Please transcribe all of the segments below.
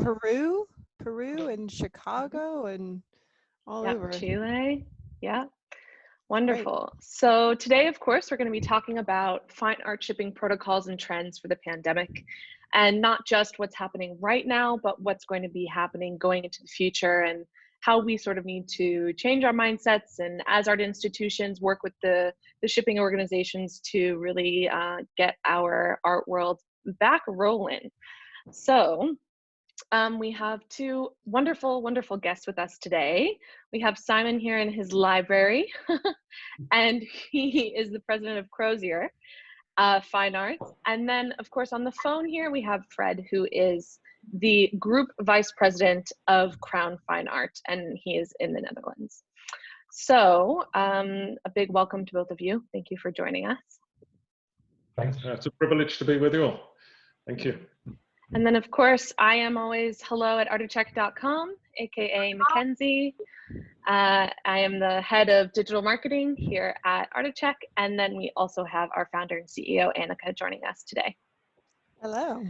Peru and Chicago and all over. Chile. Yeah. Great. Wonderful. So today, of course, we're going to be talking about fine art shipping protocols and trends for the pandemic, and not just what's happening right now, but what's going to be happening going into the future, and how we sort of need to change our mindsets and as art institutions work with the shipping organizations to really get our art world back rolling. So we have two wonderful, wonderful guests with us today. We have Simon here in his library, and he is the president of Crozier Fine Arts. And then, of course, on the phone here, we have Fred, who is the group vice president of Crown Fine Art, and he is in the Netherlands. So a big welcome to both of you. Thank you for joining us. Thanks. It's a privilege to be with you all. Thank you. And then, of course, I am always hello@artecheck.com, aka Mackenzie. I am the head of digital marketing here at ArtEcheck. And then we also have our founder and CEO, Annika, joining us today. Hello.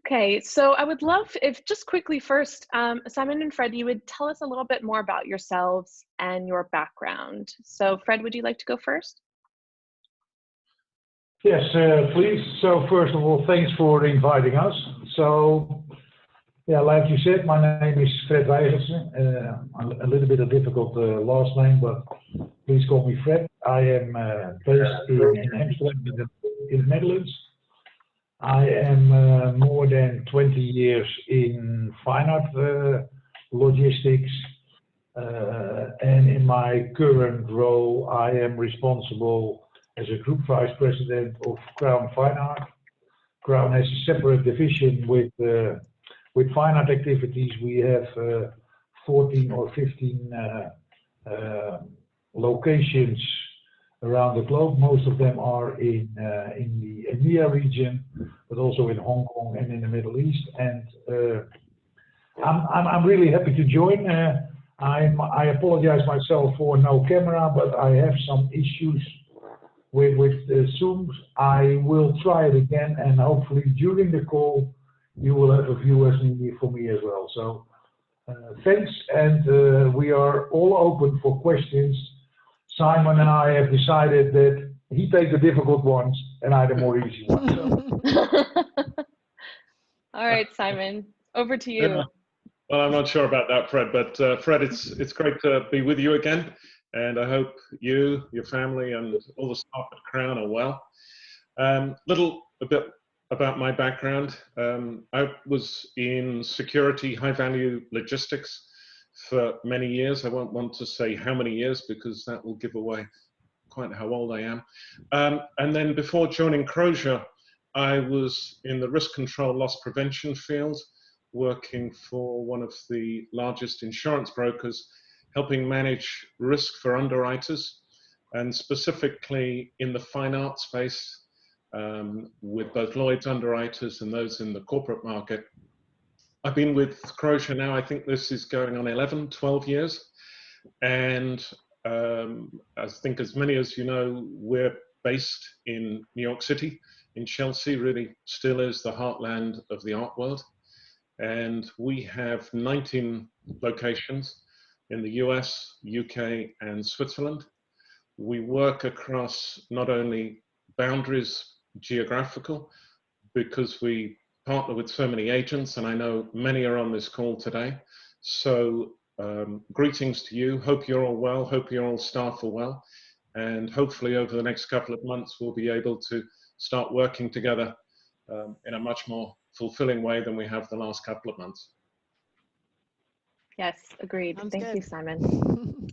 Okay, so I would love if just quickly first, Simon and Fred, you would tell us a little bit more about yourselves and your background. So Fred, would you like to go first? Yes, please. So first of all, thanks for inviting us. So, yeah, like you said, my name is Fred Wijgersen. A little bit of difficult last name, but please call me Fred. I am based in Amsterdam, in the Netherlands. I am more than 20 years in fine art logistics, and in my current role, I am responsible as a group vice president of Crown Fine Art. Crown has a separate division with fine art activities. We have 14 or 15 locations around the globe. Most of them are in the EMEA region, but also in Hong Kong and in the Middle East. And I'm really happy to join. I apologize myself for no camera, but I have some issues with Zoom. I will try it again, and hopefully during the call you will have a view as needed for me as well. So thanks, and we are all open for questions. Simon and I have decided that he takes the difficult ones and I the more easy ones. So. All right, Simon, over to you. Yeah. Well, I'm not sure about that, Fred, but Fred, it's great to be with you again. And I hope you, your family, and all the staff at Crown are well. A bit about my background. I was in security, high-value logistics for many years. I won't want to say how many years because that will give away quite how old I am. And then before joining Crozier, I was in the risk control loss prevention field, working for one of the largest insurance brokers, helping manage risk for underwriters, and specifically in the fine art space, with both Lloyd's underwriters and those in the corporate market. I've been with Crozier now, I think this is going on 11, 12 years. And I think as many as you know, we're based in New York City, in Chelsea, really still is the heartland of the art world. And we have 19 locations in the US, UK, and Switzerland. We work across not only boundaries geographical, because we partner with so many agents, and I know many are on this call today. So greetings to you. Hope you're all well. Hope your all staff are well. And hopefully over the next couple of months, we'll be able to start working together in a much more fulfilling way than we have the last couple of months. Yes, agreed. Thank you, Simon.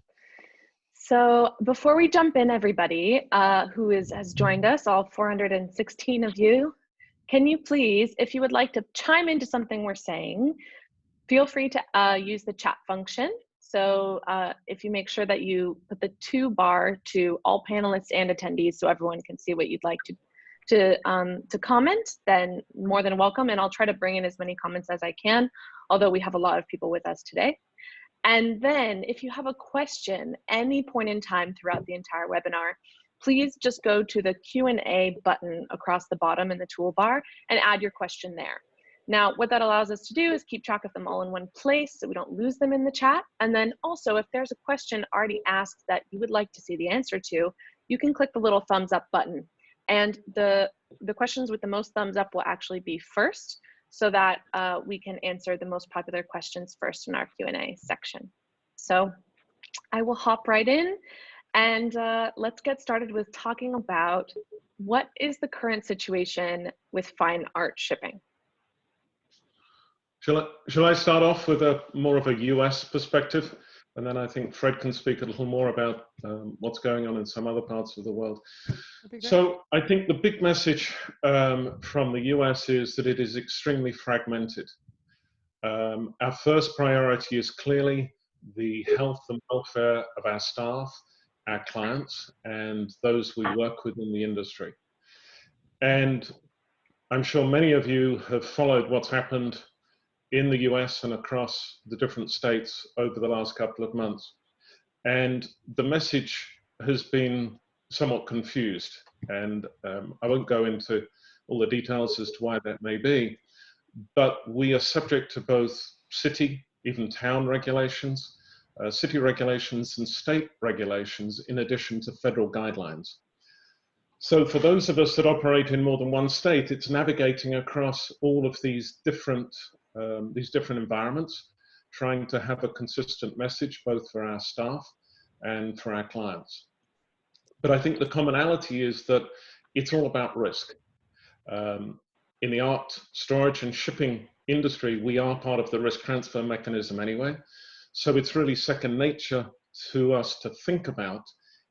So before we jump in, everybody who has joined us, all 416 of you, can you please, if you would like to chime into something we're saying, feel free to use the chat function. So if you make sure that you put the to bar to all panelists and attendees so everyone can see what you'd like to comment, then more than welcome. And I'll try to bring in as many comments as I can, although we have a lot of people with us today. And then if you have a question, any point in time throughout the entire webinar, please just go to the Q&A button across the bottom in the toolbar and add your question there. Now, what that allows us to do is keep track of them all in one place so we don't lose them in the chat. And then also, if there's a question already asked that you would like to see the answer to, you can click the little thumbs up button. And the questions with the most thumbs up will actually be first, so that we can answer the most popular questions first in our Q&A section. So I will hop right in, and let's get started with talking about what is the current situation with fine art shipping. Shall I start off with a more of a US perspective? And then I think Fred can speak a little more about what's going on in some other parts of the world. So I think the big message from the US is that it is extremely fragmented. Our first priority is clearly the health and welfare of our staff, our clients, and those we work with in the industry. And I'm sure many of you have followed what's happened in the US and across the different states over the last couple of months. And the message has been somewhat confused. And I won't go into all the details as to why that may be, but we are subject to both city, even town regulations, city regulations and state regulations, in addition to federal guidelines. So for those of us that operate in more than one state, it's navigating across all of these different environments, trying to have a consistent message both for our staff and for our clients. But I think the commonality is that it's all about risk. In the art, storage and shipping industry, we are part of the risk transfer mechanism anyway. So it's really second nature to us to think about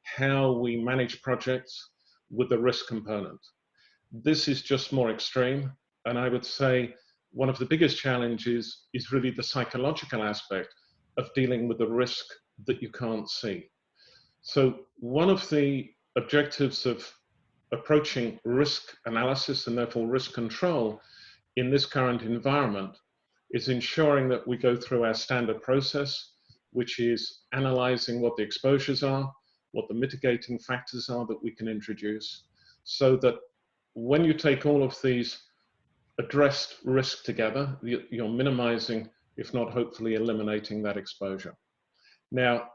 how we manage projects with the risk component. This is just more extreme. And I would say one of the biggest challenges is really the psychological aspect of dealing with the risk that you can't see. So one of the objectives of approaching risk analysis and therefore risk control in this current environment is ensuring that we go through our standard process, which is analyzing what the exposures are, what the mitigating factors are that we can introduce, so that when you take all of these addressed risk together, you're minimizing, if not hopefully eliminating, that exposure. Now,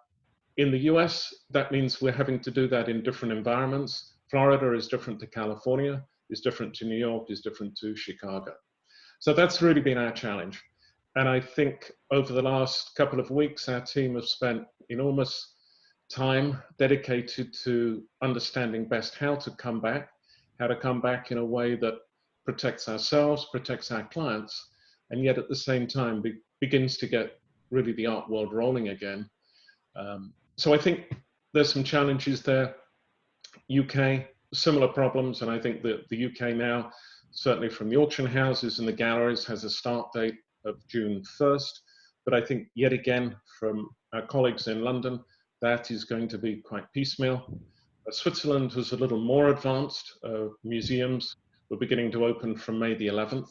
in the US, that means we're having to do that in different environments. Florida is different to California, is different to New York, is different to Chicago. So that's really been our challenge. And I think over the last couple of weeks, our team have spent enormous time dedicated to understanding best how to come back in a way that protects ourselves, protects our clients, and yet at the same time begins to get really the art world rolling again. So I think there's some challenges there. UK, similar problems, and I think that the UK now, certainly from the auction houses and the galleries, has a start date of June 1st. But I think yet again, from our colleagues in London, that is going to be quite piecemeal. Switzerland was a little more advanced. Museums were beginning to open from May the 11th.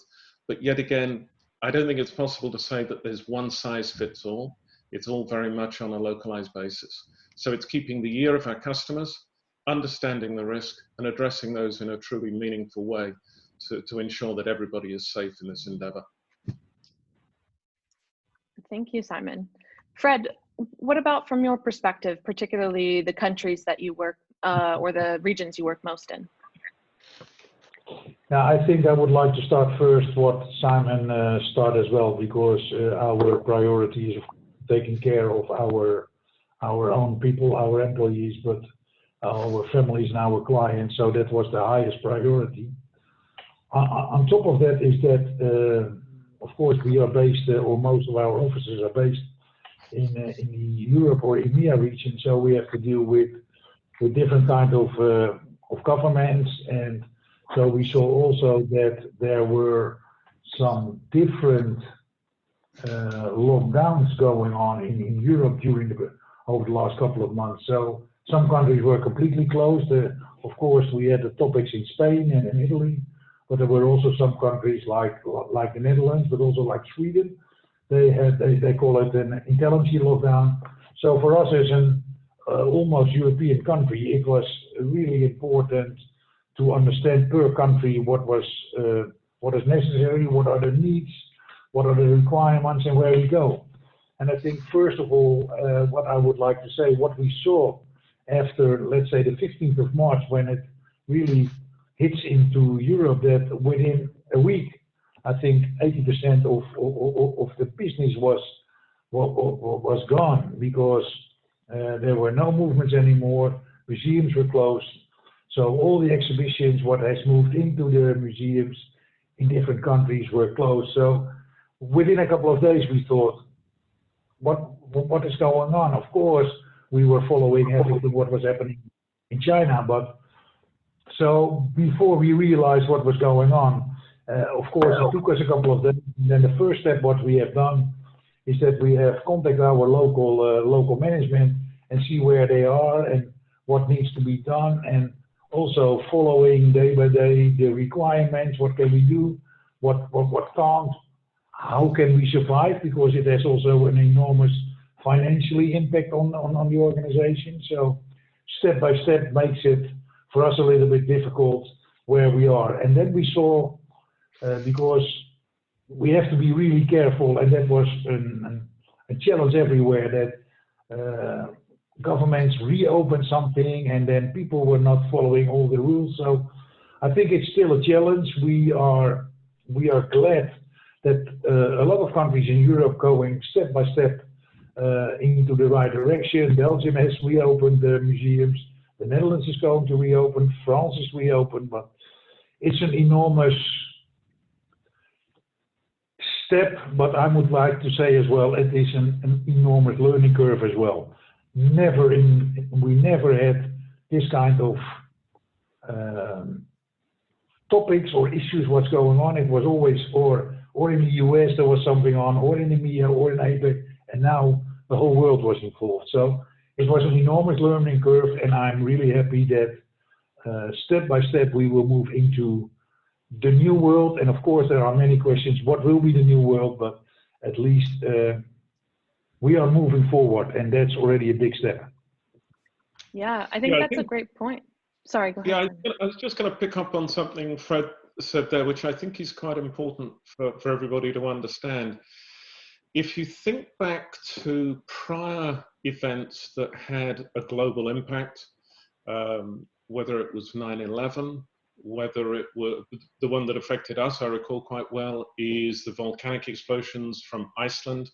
But yet again, I don't think it's possible to say that there's one size fits all. It's all very much on a localized basis. So it's keeping the ear of our customers, understanding the risk, and addressing those in a truly meaningful way to ensure that everybody is safe in this endeavor. Thank you, Simon. Fred, what about from your perspective, particularly the countries that you work or the regions you work most in? Yeah, I think I would like to start first what Simon started as well, because our priority is taking care of our own people, our employees, but our families and our clients. So that was the highest priority. On top of that is that, of course, we are based, or most of our offices are based in the Europe or EMEA region. So we have to deal with different kinds of governments, and so we saw also that there were some different lockdowns going on in Europe over the last couple of months. So some countries were completely closed. Of course, we had the topics in Spain and in Italy, but there were also some countries like the Netherlands, but also like Sweden. They call it an intelligence lockdown. So for us as an almost European country, it was really important to understand per country what was what is necessary, what are the needs, what are the requirements, and where we go. And I think, first of all, what I would like to say, what we saw after, let's say, the 15th of March, when it really hits into Europe, that within a week, I think 80% of the business was gone, because there were no movements anymore, museums were closed. So all the exhibitions, what has moved into the museums in different countries, were closed. So within a couple of days, we thought, what is going on? Of course, we were following everything what was happening in China, but so before we realized what was going on, of course, it took us a couple of days. And then the first step, what we have done, is that we have contacted our local management and see where they are and what needs to be done, and also following day by day the requirements. What can we do? What can't? How can we survive? Because it has also an enormous financially impact on the organization. So step by step makes it for us a little bit difficult where we are. And then we saw, because we have to be really careful, and that was a challenge everywhere, that governments reopened something and then people were not following all the rules. So I think it's still a challenge. We are glad that a lot of countries in Europe going step by step into the right direction. Belgium has reopened the museums. The Netherlands is going to reopen. France is reopened, but it's an enormous step. But I would like to say as well, it is an enormous learning curve as well. We never had this kind of topics or issues what's going on. It was always or in the US there was something on, or in EMEA, or in APEC, and now the whole world was involved. So it was an enormous learning curve, and I'm really happy that step by step we will move into the new world. And of course there are many questions, what will be the new world, but at least we are moving forward, and that's already a big step. Yeah, I think that's a great point. Sorry, go ahead. Yeah, I was just going to pick up on something Fred said there, which I think is quite important for everybody to understand. If you think back to prior events that had a global impact, whether it was 9/11, whether it were the one that affected us, I recall quite well, is the volcanic explosions from Iceland.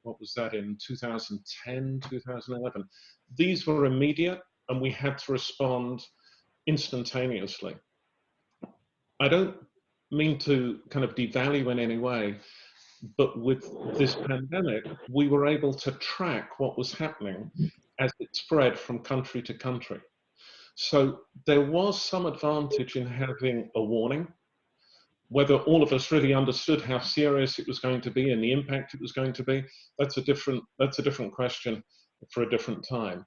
What was that, in 2010, 2011? These were immediate, and we had to respond instantaneously. I don't mean to kind of devalue in any way, but with this pandemic, we were able to track what was happening as it spread from country to country. So there was some advantage in having a warning. Whether all of us really understood how serious it was going to be and the impact it was going to be, that's a different question for a different time.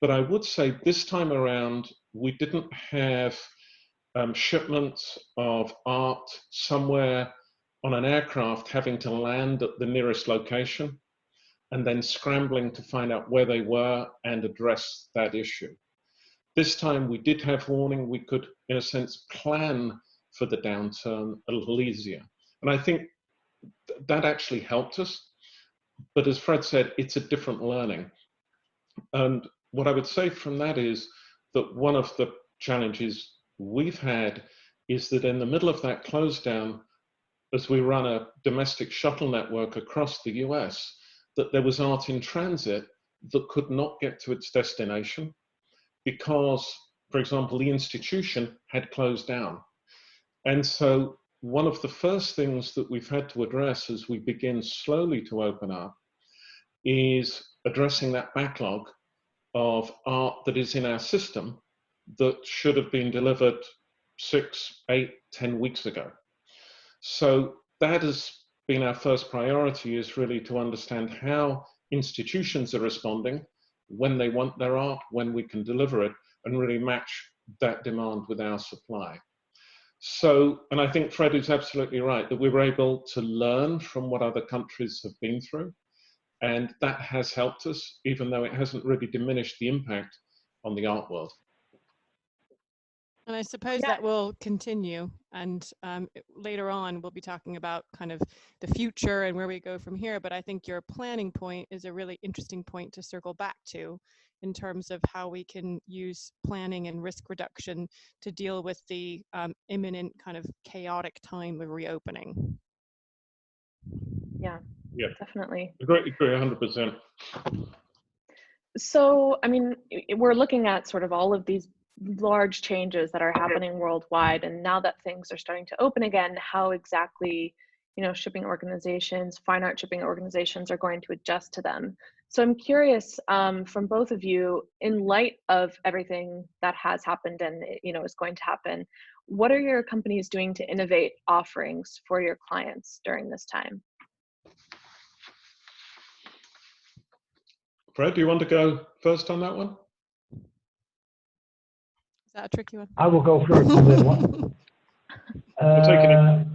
But I would say this time around, we didn't have shipments of art somewhere on an aircraft having to land at the nearest location and then scrambling to find out where they were and address that issue. This time we did have warning. We could, in a sense, plan for the downturn a little easier. And I think that actually helped us. But as Fred said, it's a different learning. And what I would say from that is that one of the challenges we've had is that in the middle of that close down, as we run a domestic shuttle network across the US, that there was art in transit that could not get to its destination because, for example, the institution had closed down. And so one of the first things that we've had to address as we begin slowly to open up is addressing that backlog of art that is in our system that should have been delivered 6, 8, 10 weeks ago. So that has been our first priority, is really to understand how institutions are responding, when they want their art, when we can deliver it, and really match that demand with our supply. So, and I think Fred is absolutely right, that we were able to learn from what other countries have been through. And that has helped us, even though it hasn't really diminished the impact on the art world. And I suppose Yeah, that will continue. And later on, we'll be talking about kind of the future and where we go from here. But I think your planning point is a really interesting point to circle back to in terms of how we can use planning and risk reduction to deal with the imminent kind of chaotic time of reopening. yeah, Yeah, definitely. agree 100%. So, I mean, we're looking at sort of all of these large changes that are happening worldwide, and now that things are starting to open again, how exactly, shipping organizations, fine art shipping organizations are going to adjust to them. So I'm curious, from both of you, in light of everything that has happened and is going to happen, what are your companies doing to innovate offerings for your clients during this time? Fred, do you want to go first on that one? Is that a tricky one? I will go first on that one. We'll take it.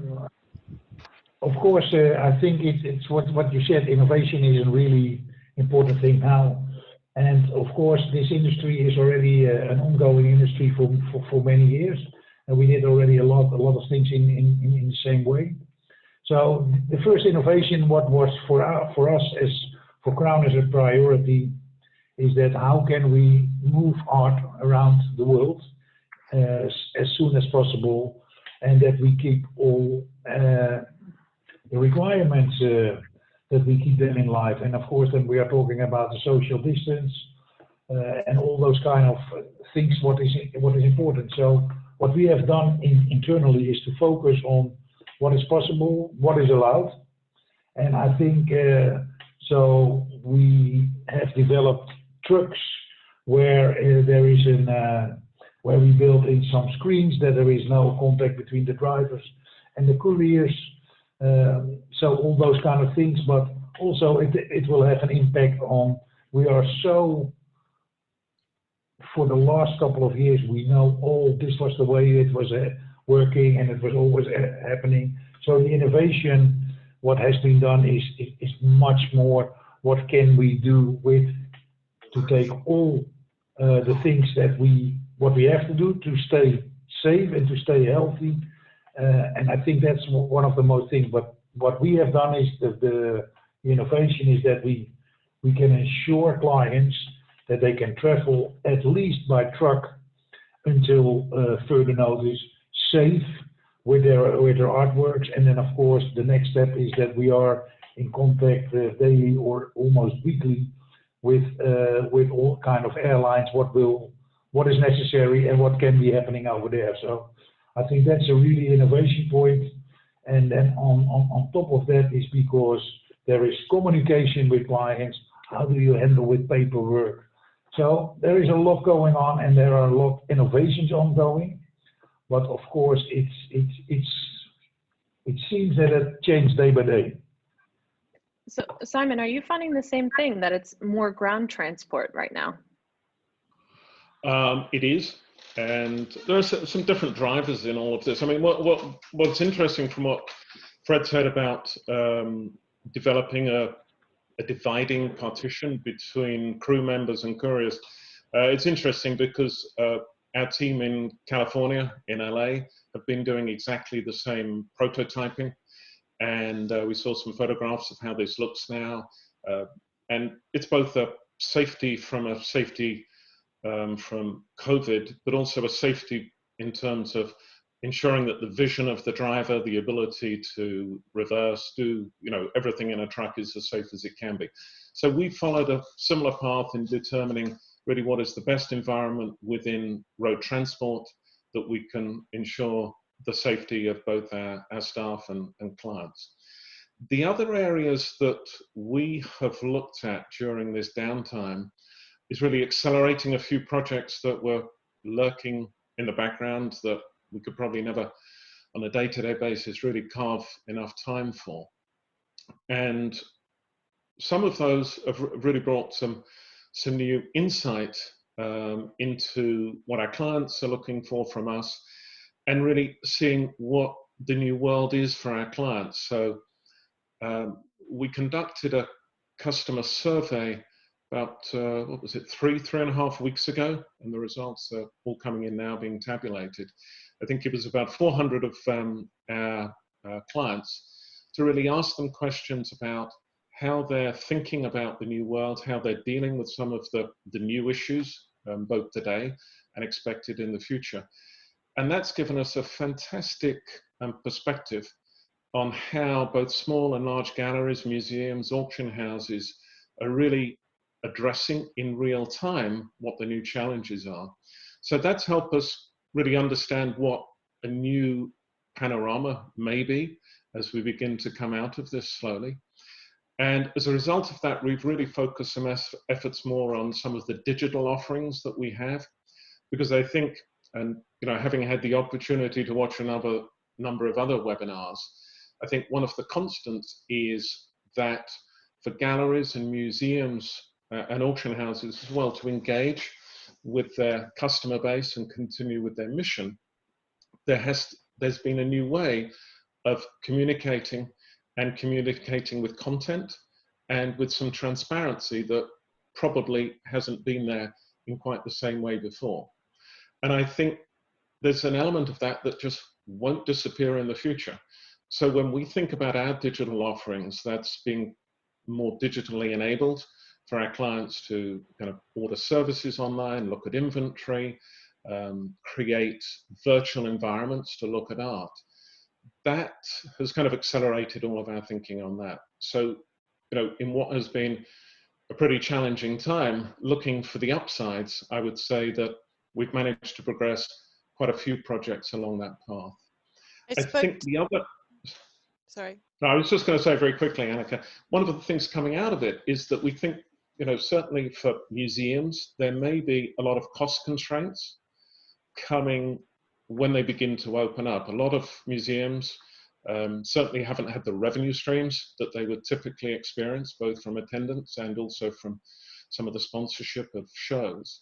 Of course, I think it's what you said, innovation is a really important thing now. And of course, this industry is already an ongoing industry for many years. And we did already a lot of things in the same way. So the first innovation, what was for us as for Crown as a priority, is that how can we move art around the world as soon as possible, and that we keep all the requirements that we keep them in life. And of course, then we are talking about the social distance and all those kind of things. What is important? So what we have done internally is to focus on what is possible, what is allowed, and I think so. We have developed trucks where there is where we built in some screens that there is no contact between the drivers and the couriers. So all those kind of things, but also it will have an impact on. We are so, for the last couple of years, we know all this was the way it was working, and it was always happening. So the innovation, what has been done is much more. What can we do with to take all the things that what we have to do to stay safe and to stay healthy. And I think that's one of the most things. But what we have done is the innovation is that we can ensure clients that they can travel at least by truck until further notice, safe with their artworks. And then of course the next step is that we are in contact daily or almost weekly with all kind of airlines, what is necessary and what can be happening over there. So I think that's a really innovation point. And then on top of that is because there is communication with clients. How do you handle with paperwork? So there is a lot going on, and there are a lot of innovations ongoing. But of course, it seems that it changes day by day. So Simon, are you finding the same thing, that it's more ground transport right now? It is, and there are some different drivers in all of this. I mean, what's interesting from what Fred said about developing a dividing partition between crew members and couriers. It's interesting because our team in California, in LA, have been doing exactly the same prototyping. And we saw some photographs of how this looks now. And it's both a safety from COVID, but also a safety in terms of ensuring that the vision of the driver, the ability to reverse, do everything in a truck is as safe as it can be. So we followed a similar path in determining really what is the best environment within road transport that we can ensure the safety of both our staff and clients. The other areas that we have looked at during this downtime is really accelerating a few projects that were lurking in the background that we could probably never, on a day-to-day basis, really carve enough time for. And some of those have really brought some new insight into what our clients are looking for from us, and really seeing what the new world is for our clients. So we conducted a customer survey about, what was it, 3.5 weeks ago, and the results are all coming in now, being tabulated. I think it was about 400 of our clients, to really ask them questions about how they're thinking about the new world, how they're dealing with some of the new issues, both today and expected in the future. And that's given us a fantastic perspective on how both small and large galleries, museums, auction houses are really addressing in real time what the new challenges are. So that's helped us really understand what a new panorama may be as we begin to come out of this slowly. And as a result of that, we've really focused some efforts more on some of the digital offerings that we have, because I think, and having had the opportunity to watch a number of other webinars, I think one of the constants is that for galleries and museums and auction houses as well to engage with their customer base and continue with their mission, there's been a new way of communicating with content and with some transparency that probably hasn't been there in quite the same way before. And I think there's an element of that that just won't disappear in the future. So when we think about our digital offerings, that's being more digitally enabled for our clients to kind of order services online, look at inventory, create virtual environments to look at art. That has kind of accelerated all of our thinking on that. So, in what has been a pretty challenging time, looking for the upsides, I would say that we've managed to progress quite a few projects along that path. I think the other... Sorry. No, I was just going to say very quickly, Annika, one of the things coming out of it is that we think, certainly for museums, there may be a lot of cost constraints coming when they begin to open up. A lot of museums certainly haven't had the revenue streams that they would typically experience, both from attendance and also from some of the sponsorship of shows.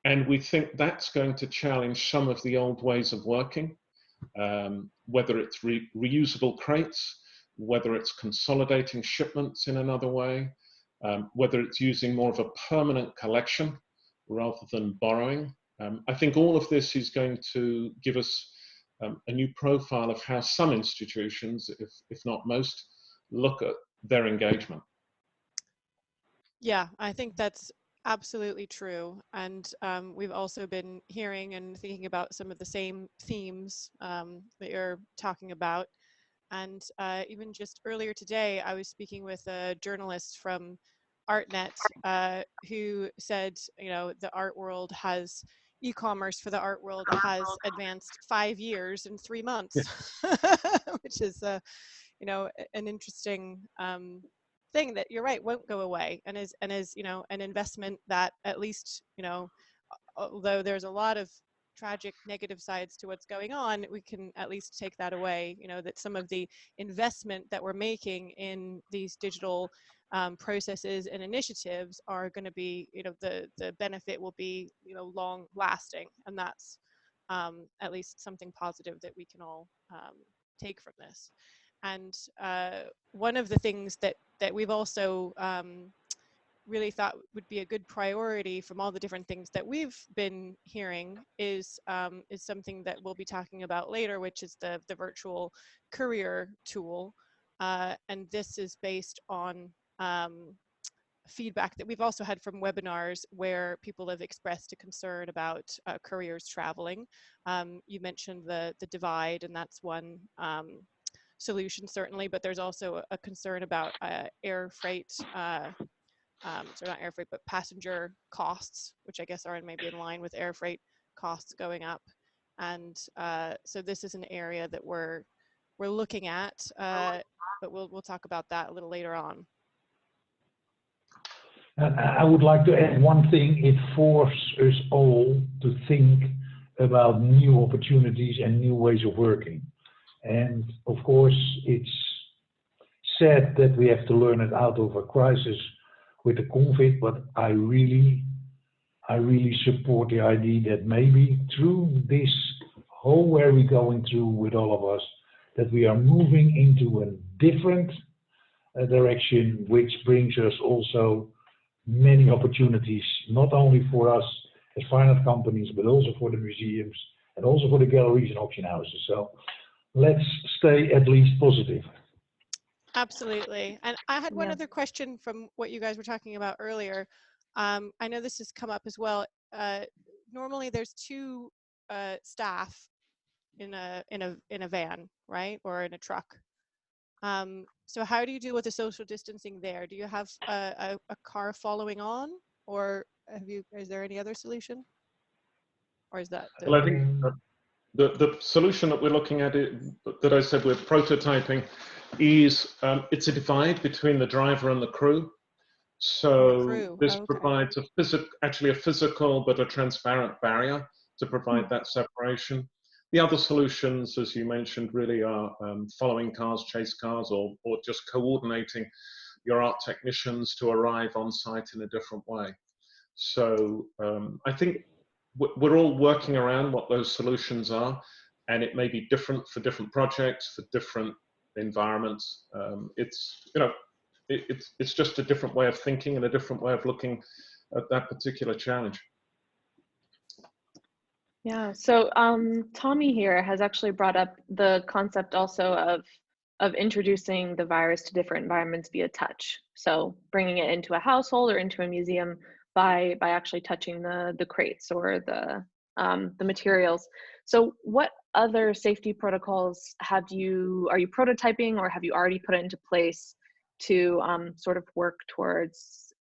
And we think that's going to challenge some of the old ways of working, whether it's reusable crates, whether it's consolidating shipments in another way, whether it's using more of a permanent collection rather than borrowing. I think all of this is going to give us a new profile of how some institutions, if not most, look at their engagement. Yeah, I think that's absolutely true. And we've also been hearing and thinking about some of the same themes that you're talking about. And even just earlier today, I was speaking with a journalist from ArtNet who said, the art world has, e-commerce for the art world has advanced 5 years in 3 months, which is, an interesting thing that, you're right, won't go away, and is an investment that, at least, although there's a lot of tragic negative sides to what's going on, we can at least take that away, that some of the investment that we're making in these digital processes and initiatives are going to be, the benefit will be, long lasting. And that's at least something positive that we can all take from this. And one of the things that we've also really thought would be a good priority from all the different things that we've been hearing is something that we'll be talking about later, which is the virtual courier tool. And this is based on feedback that we've also had from webinars where people have expressed a concern about couriers traveling. You mentioned the divide, and that's one solution certainly, but there's also a concern about air freight, so not air freight, but passenger costs, which I guess are maybe in line with air freight costs going up. And so this is an area that we're looking at, but we'll talk about that a little later on. And I would like to add one thing. It forces us all to think about new opportunities and new ways of working. And of course, it's sad that we have to learn it out of a crisis with the COVID, but I really support the idea that maybe through this whole where we're going through with all of us, that we are moving into a different direction, which brings us also many opportunities, not only for us as fine art companies, but also for the museums and also for the galleries and auction houses. So let's stay at least positive. Absolutely. And I had one Yeah. other question from what you guys were talking about earlier. I know this has come up as well. Normally there's two staff in a van, right? Or in a truck. So how do you deal with the social distancing there? Do you have a car following on, or is there any other solution? Or is that Well, I think the solution that we're looking at, that I said we're prototyping, is it's a divide between the driver and the crew. So this provides actually a physical but a transparent barrier to provide that separation. The other solutions, as you mentioned, really are following cars, chase cars, or just coordinating your art technicians to arrive on site in a different way. So I think we're all working around what those solutions are, and it may be different for different projects, for different environments. It's just a different way of thinking and a different way of looking at that particular challenge. Yeah, so Tommy here has actually brought up the concept also of introducing the virus to different environments via touch. So bringing it into a household or into a museum by actually touching the crates or the materials. So what other safety protocols are you prototyping, or have you already put it into place to sort of work towards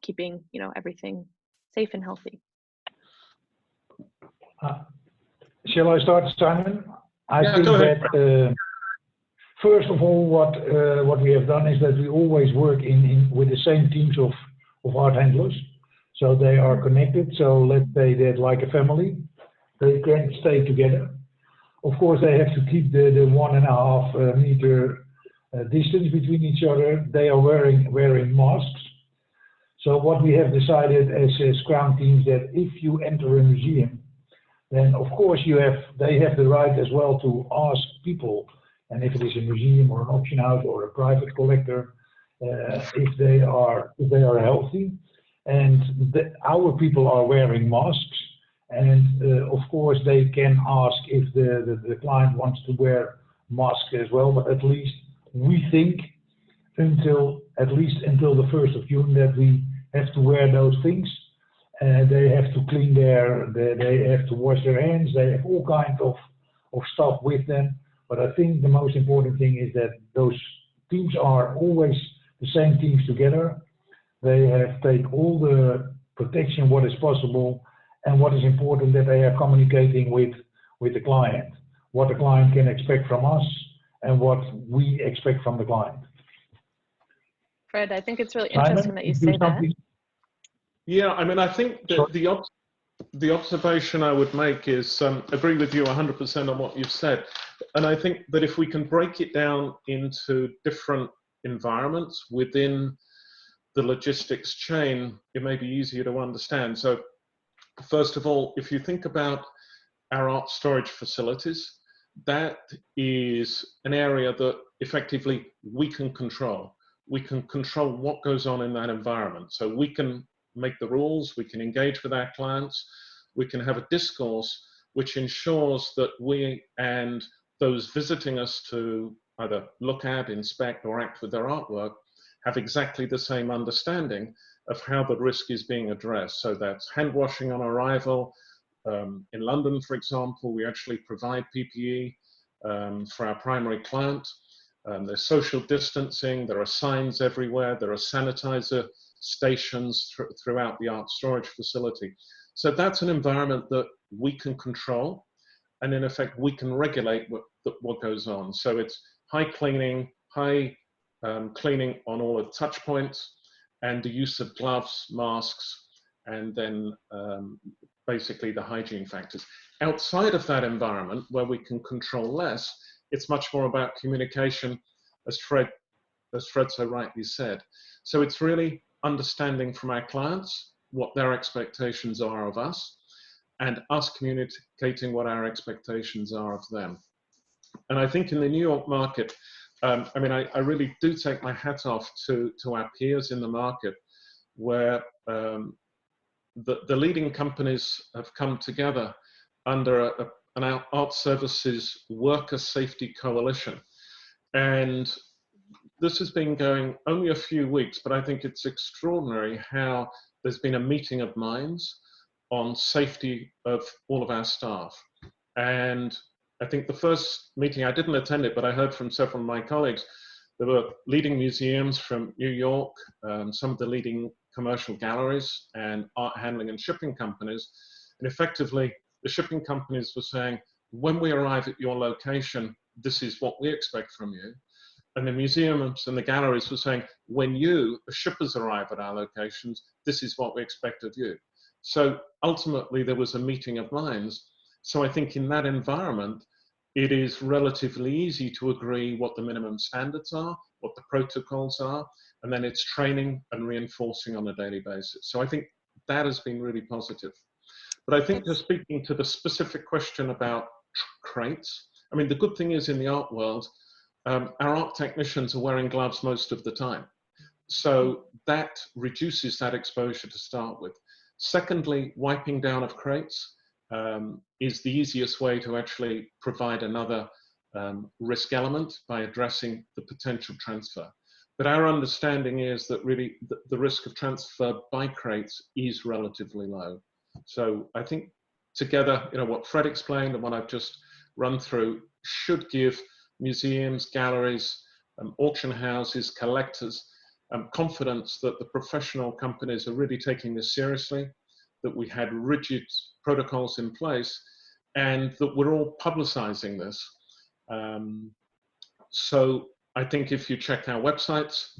keeping everything safe and healthy? Shall I start, Simon? I think that first of all, what we have done is that we always work with the same teams of art handlers. So they are connected. So let's say that like a family, they can stay together. Of course, they have to keep the 1.5 meter distance between each other. They are wearing masks. So what we have decided as Scrum teams, that if you enter a museum, then of course they have the right as well to ask people, and if it is a museum or an auction house or a private collector, if they are healthy, and our people are wearing masks, and of course they can ask if the client wants to wear mask as well. But at least we think until the 1st of June that we have to wear those things. They have to clean they have to wash their hands. They have all kinds of stuff with them. But I think the most important thing is that those teams are always the same teams together. They have taken all the protection what is possible, and what is important that they are communicating with the client, what the client can expect from us and what we expect from the client. Fred, I think it's really interesting that you say that. Yeah, I mean, I think that the observation I would make is agree with you 100% on what you've said. And I think that if we can break it down into different environments within the logistics chain, it may be easier to understand. So first of all, if you think about our art storage facilities, that is an area that effectively we can control. We can control what goes on in that environment. So we can make the rules, we can engage with our clients, we can have a discourse which ensures that we and those visiting us to either look at, inspect, or act with their artwork have exactly the same understanding of how the risk is being addressed. So that's hand washing on arrival. In London, for example, we actually provide PPE for our primary client. There's social distancing, there are signs everywhere, there are sanitizer stations throughout the art storage facility. So that's an environment that we can control, and in effect we can regulate what goes on. So it's high cleaning, cleaning on all the touch points, and the use of gloves, masks, and then basically the hygiene factors. Outside of that environment where we can control less, it's much more about communication, as Fred so rightly said. So it's really understanding from our clients what their expectations are of us, and us communicating what our expectations are of them. And I think in the New York market, I mean, I really do take my hat off to our peers in the market where the leading companies have come together under an art services worker safety coalition. And this has been going only a few weeks, but I think it's extraordinary how there's been a meeting of minds on safety of all of our staff. And I think the first meeting, I didn't attend it, but I heard from several of my colleagues, there were leading museums from New York, some of the leading commercial galleries and art handling and shipping companies. And effectively, the shipping companies were saying, when we arrive at your location, this is what we expect from you. And the museums and the galleries were saying, when you, the shippers, arrive at our locations, this is what we expect of you. So ultimately, there was a meeting of minds. So I think in that environment, it is relatively easy to agree what the minimum standards are, what the protocols are, and then it's training and reinforcing on a daily basis. So I think that has been really positive. But I think just speaking to the specific question about crates, I mean, the good thing is in the art world, our art technicians are wearing gloves most of the time. So that reduces that exposure to start with. Secondly, wiping down of crates is the easiest way to actually provide another risk element by addressing the potential transfer. But our understanding is that really the risk of transfer by crates is relatively low. So I think together, you know, what Fred explained and what I've just run through should give museums, galleries, auction houses, collectors, confidence that the professional companies are really taking this seriously, that we had rigid protocols in place, and that we're all publicizing this. So I think if you check our websites,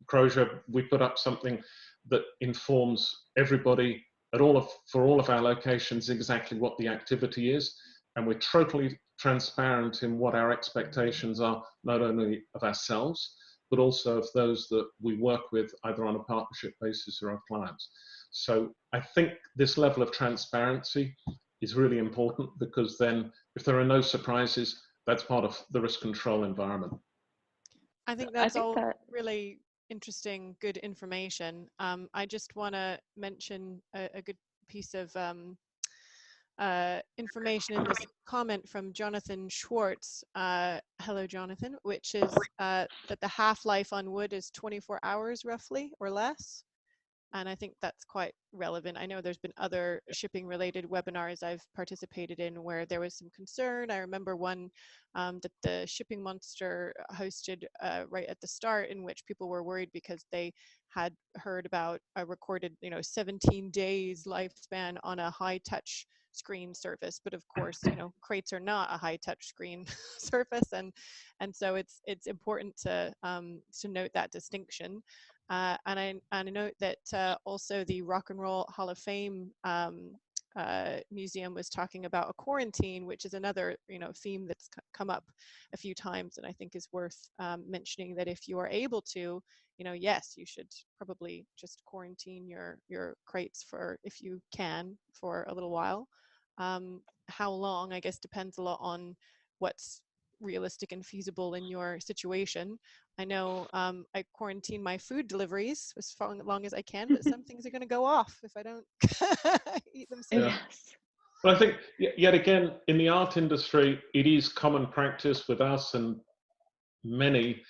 Crozier, we put up something that informs everybody at for all of our locations exactly what the activity is, and we're totally transparent in what our expectations are, not only of ourselves, but also of those that we work with either on a partnership basis or our clients. So I think this level of transparency is really important, because then if there are no surprises, that's part of the risk control environment. I think that's all really interesting, good information. I just want to mention a good piece of information in this comment from Jonathan Schwartz. Hello, Jonathan, which is that the half-life on wood is 24 hours roughly or less. And I think that's quite relevant. I know there's been other shipping related webinars I've participated in where there was some concern. I remember one that the Shipping Monster hosted right at the start, in which people were worried because they had heard about a recorded, 17 days lifespan on a high touch screen surface. But of course, crates are not a high touch screen surface. And so it's important to note that distinction. And I note that also the Rock and Roll Hall of Fame museum was talking about a quarantine, which is another theme that's come up a few times, and I think is worth mentioning, that if you are able to, yes, you should probably just quarantine your crates for, if you can, for a little while. How long, I guess, depends a lot on what's realistic and feasible in your situation. I know I quarantine my food deliveries as long as I can, but some things are going to go off if I don't eat them soon. Yeah. But I think, yet again, in the art industry, it is common practice with us and many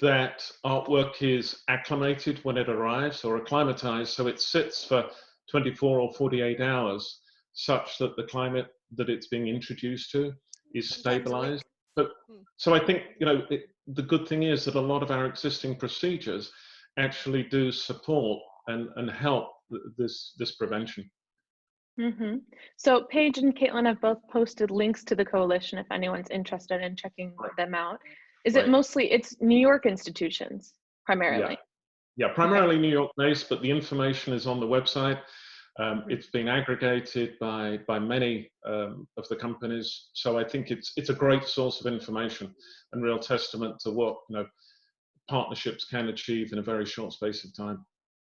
that artwork is acclimated when it arrives, or acclimatized, so it sits for 24 or 48 hours, such that the climate that it's being introduced to is stabilized. So I think, the good thing is that a lot of our existing procedures actually do support and help this prevention. Mm-hmm. So Paige and Caitlin have both posted links to the coalition if anyone's interested in checking them out. Is it mostly, it's New York institutions primarily? Yeah, primarily New York based, but the information is on the website. It's been aggregated by many of the companies. So I think it's a great source of information and real testament to what partnerships can achieve in a very short space of time.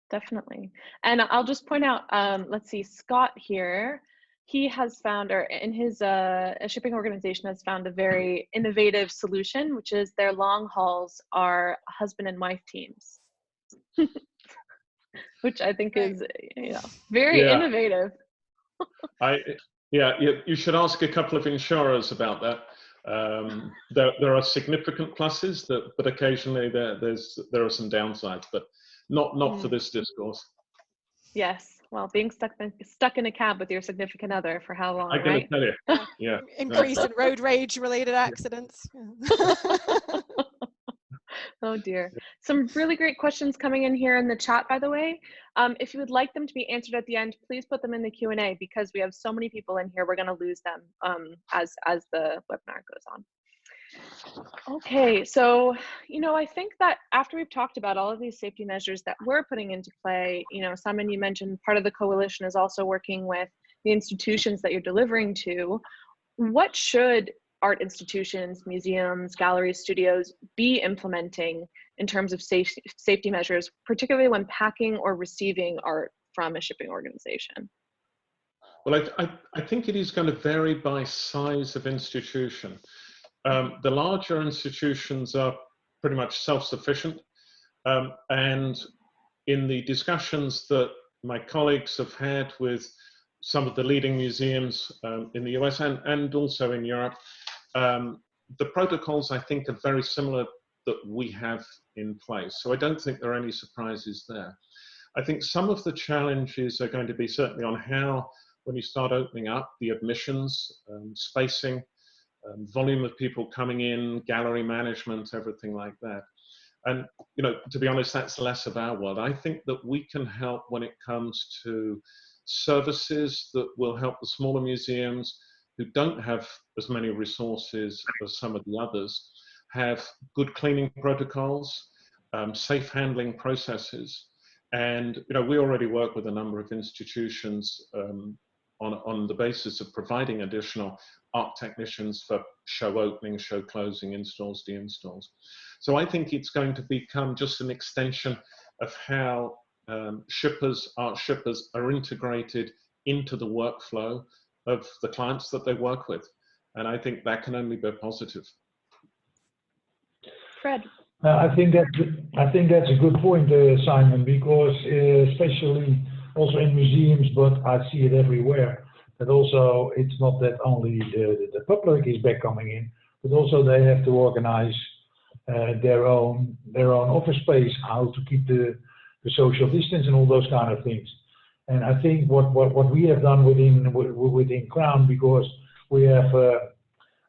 Definitely. And I'll just point out, let's see, Scott here, he has found, or in his shipping organization has found a very innovative solution, which is their long hauls are husband and wife teams. which I think Right. is, very Yeah, innovative. you should ask a couple of insurers about that. There are significant pluses, but occasionally there are some downsides, but not for this discourse. Yes. Well, being stuck in a cab with your significant other for how long, I'm going to right? tell you. Yeah. Yeah. Increase in road rage related accidents. Oh dear. Some really great questions coming in here in the chat, by the way. If you would like them to be answered at the end, please put them in the Q&A because we have so many people in here, we're going to lose them as the webinar goes on. Okay, so, I think that after we've talked about all of these safety measures that we're putting into play, Simon, you mentioned part of the coalition is also working with the institutions that you're delivering to. What should art institutions, museums, galleries, studios be implementing in terms of safety measures, particularly when packing or receiving art from a shipping organization? Well, I think it is going to vary by size of institution. The larger institutions are pretty much self-sufficient, and in the discussions that my colleagues have had with some of the leading museums in the US and also in Europe, the protocols I think are very similar that we have in place. So I don't think there are any surprises there. I think some of the challenges are going to be certainly on how, when you start opening up the admissions, spacing, volume of people coming in, gallery management, everything like that. And, to be honest, that's less of our world. I think that we can help when it comes to services that will help the smaller museums who don't have as many resources as some of the others have good cleaning protocols, safe handling processes. And, we already work with a number of institutions on the basis of providing additional art technicians for show opening, show closing, installs, deinstalls. So I think it's going to become just an extension of how art shippers are integrated into the workflow of the clients that they work with. And I think that can only be positive. Fred. I think that's a good point, Simon, because especially also in museums, but I see it everywhere, that also it's not that only the public is back coming in, but also they have to organize their own office space, how to keep the social distance and all those kind of things. And I think what we have done within Crown, because we have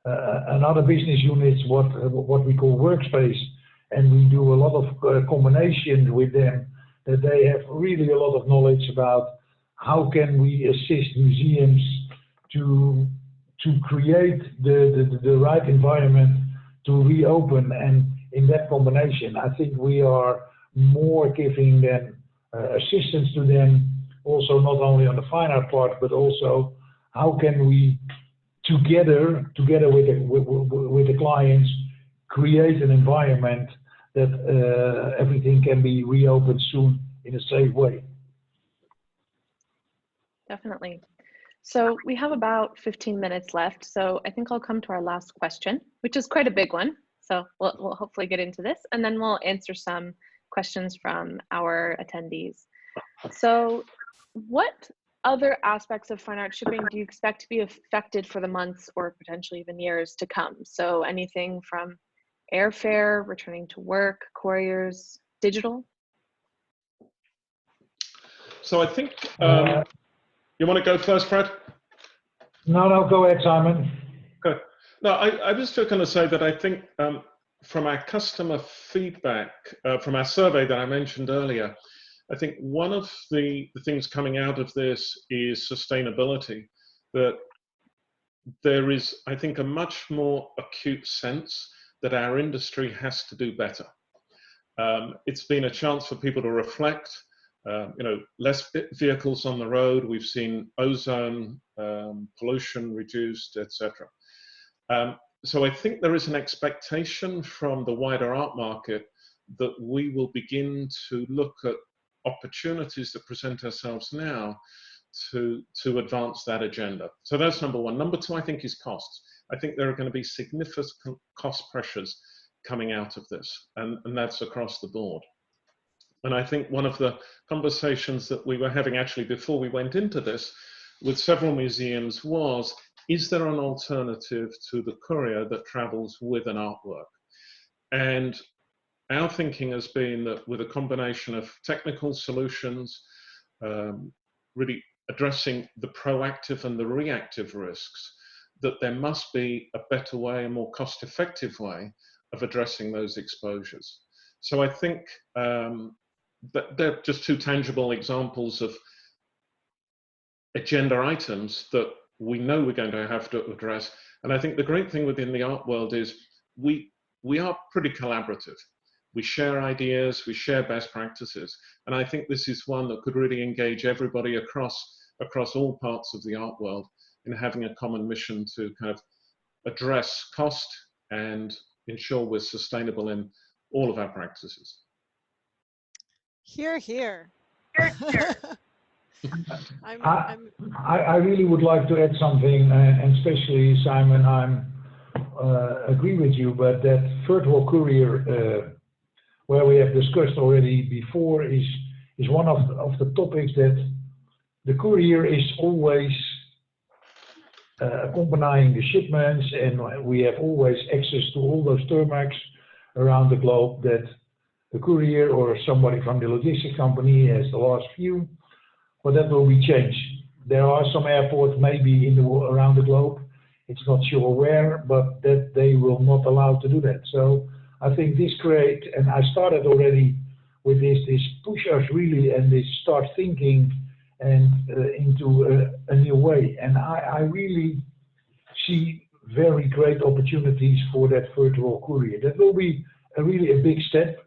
another business units, what we call workspace, and we do a lot of combination with them, that they have really a lot of knowledge about how can we assist museums to create the right environment to reopen. And in that combination, I think we are more giving them assistance to them, also not only on the fine art part, but also how can we together with the clients create an environment that everything can be reopened soon in a safe way. Definitely. So we have about 15 minutes left. So I think I'll come to our last question, which is quite a big one. So we'll hopefully get into this, and then we'll answer some questions from our attendees. So what other aspects of fine art shipping do you expect to be affected for the months or potentially even years to come? So anything from airfare, returning to work, couriers, digital? So I think, you want to go first, Fred? No, go ahead, Simon. Okay. No, I was just going to say that I think from our customer feedback, from our survey that I mentioned earlier, I think one of the things coming out of this is sustainability, that there is, I think, a much more acute sense that our industry has to do better. It's been a chance for people to reflect, less vehicles on the road. We've seen ozone pollution reduced, etc. So I think there is an expectation from the wider art market that we will begin to look at opportunities that present ourselves now to advance that agenda. So that's number one. Number two, I think, is costs. I think there are going to be significant cost pressures coming out of this, and that's across the board. And I think one of the conversations that we were having actually before we went into this with several museums was, is there an alternative to the courier that travels with an artwork? And our thinking has been that with a combination of technical solutions, really addressing the proactive and the reactive risks, that there must be a better way, a more cost-effective way of addressing those exposures. So I think that they're just two tangible examples of agenda items that we know we're going to have to address. And I think the great thing within the art world is we are pretty collaborative. We share ideas, we share best practices. And I think this is one that could really engage everybody across all parts of the art world in having a common mission to kind of address cost and ensure we're sustainable in all of our practices. Hear, hear. I really would like to add something, and especially Simon, I'm agree with you, but that virtual courier, where we have discussed already before, is one of the topics that the courier is always accompanying the shipments, and we have always access to all those tarmacs around the globe that the courier or somebody from the logistics company has the last view, but that will be changed. There are some airports maybe around the globe, it's not sure where, but that they will not allow to do that. So I think this create, and I started already with this push us really, and this start thinking and into a new way. And I really see very great opportunities for that virtual courier. That will be really a big step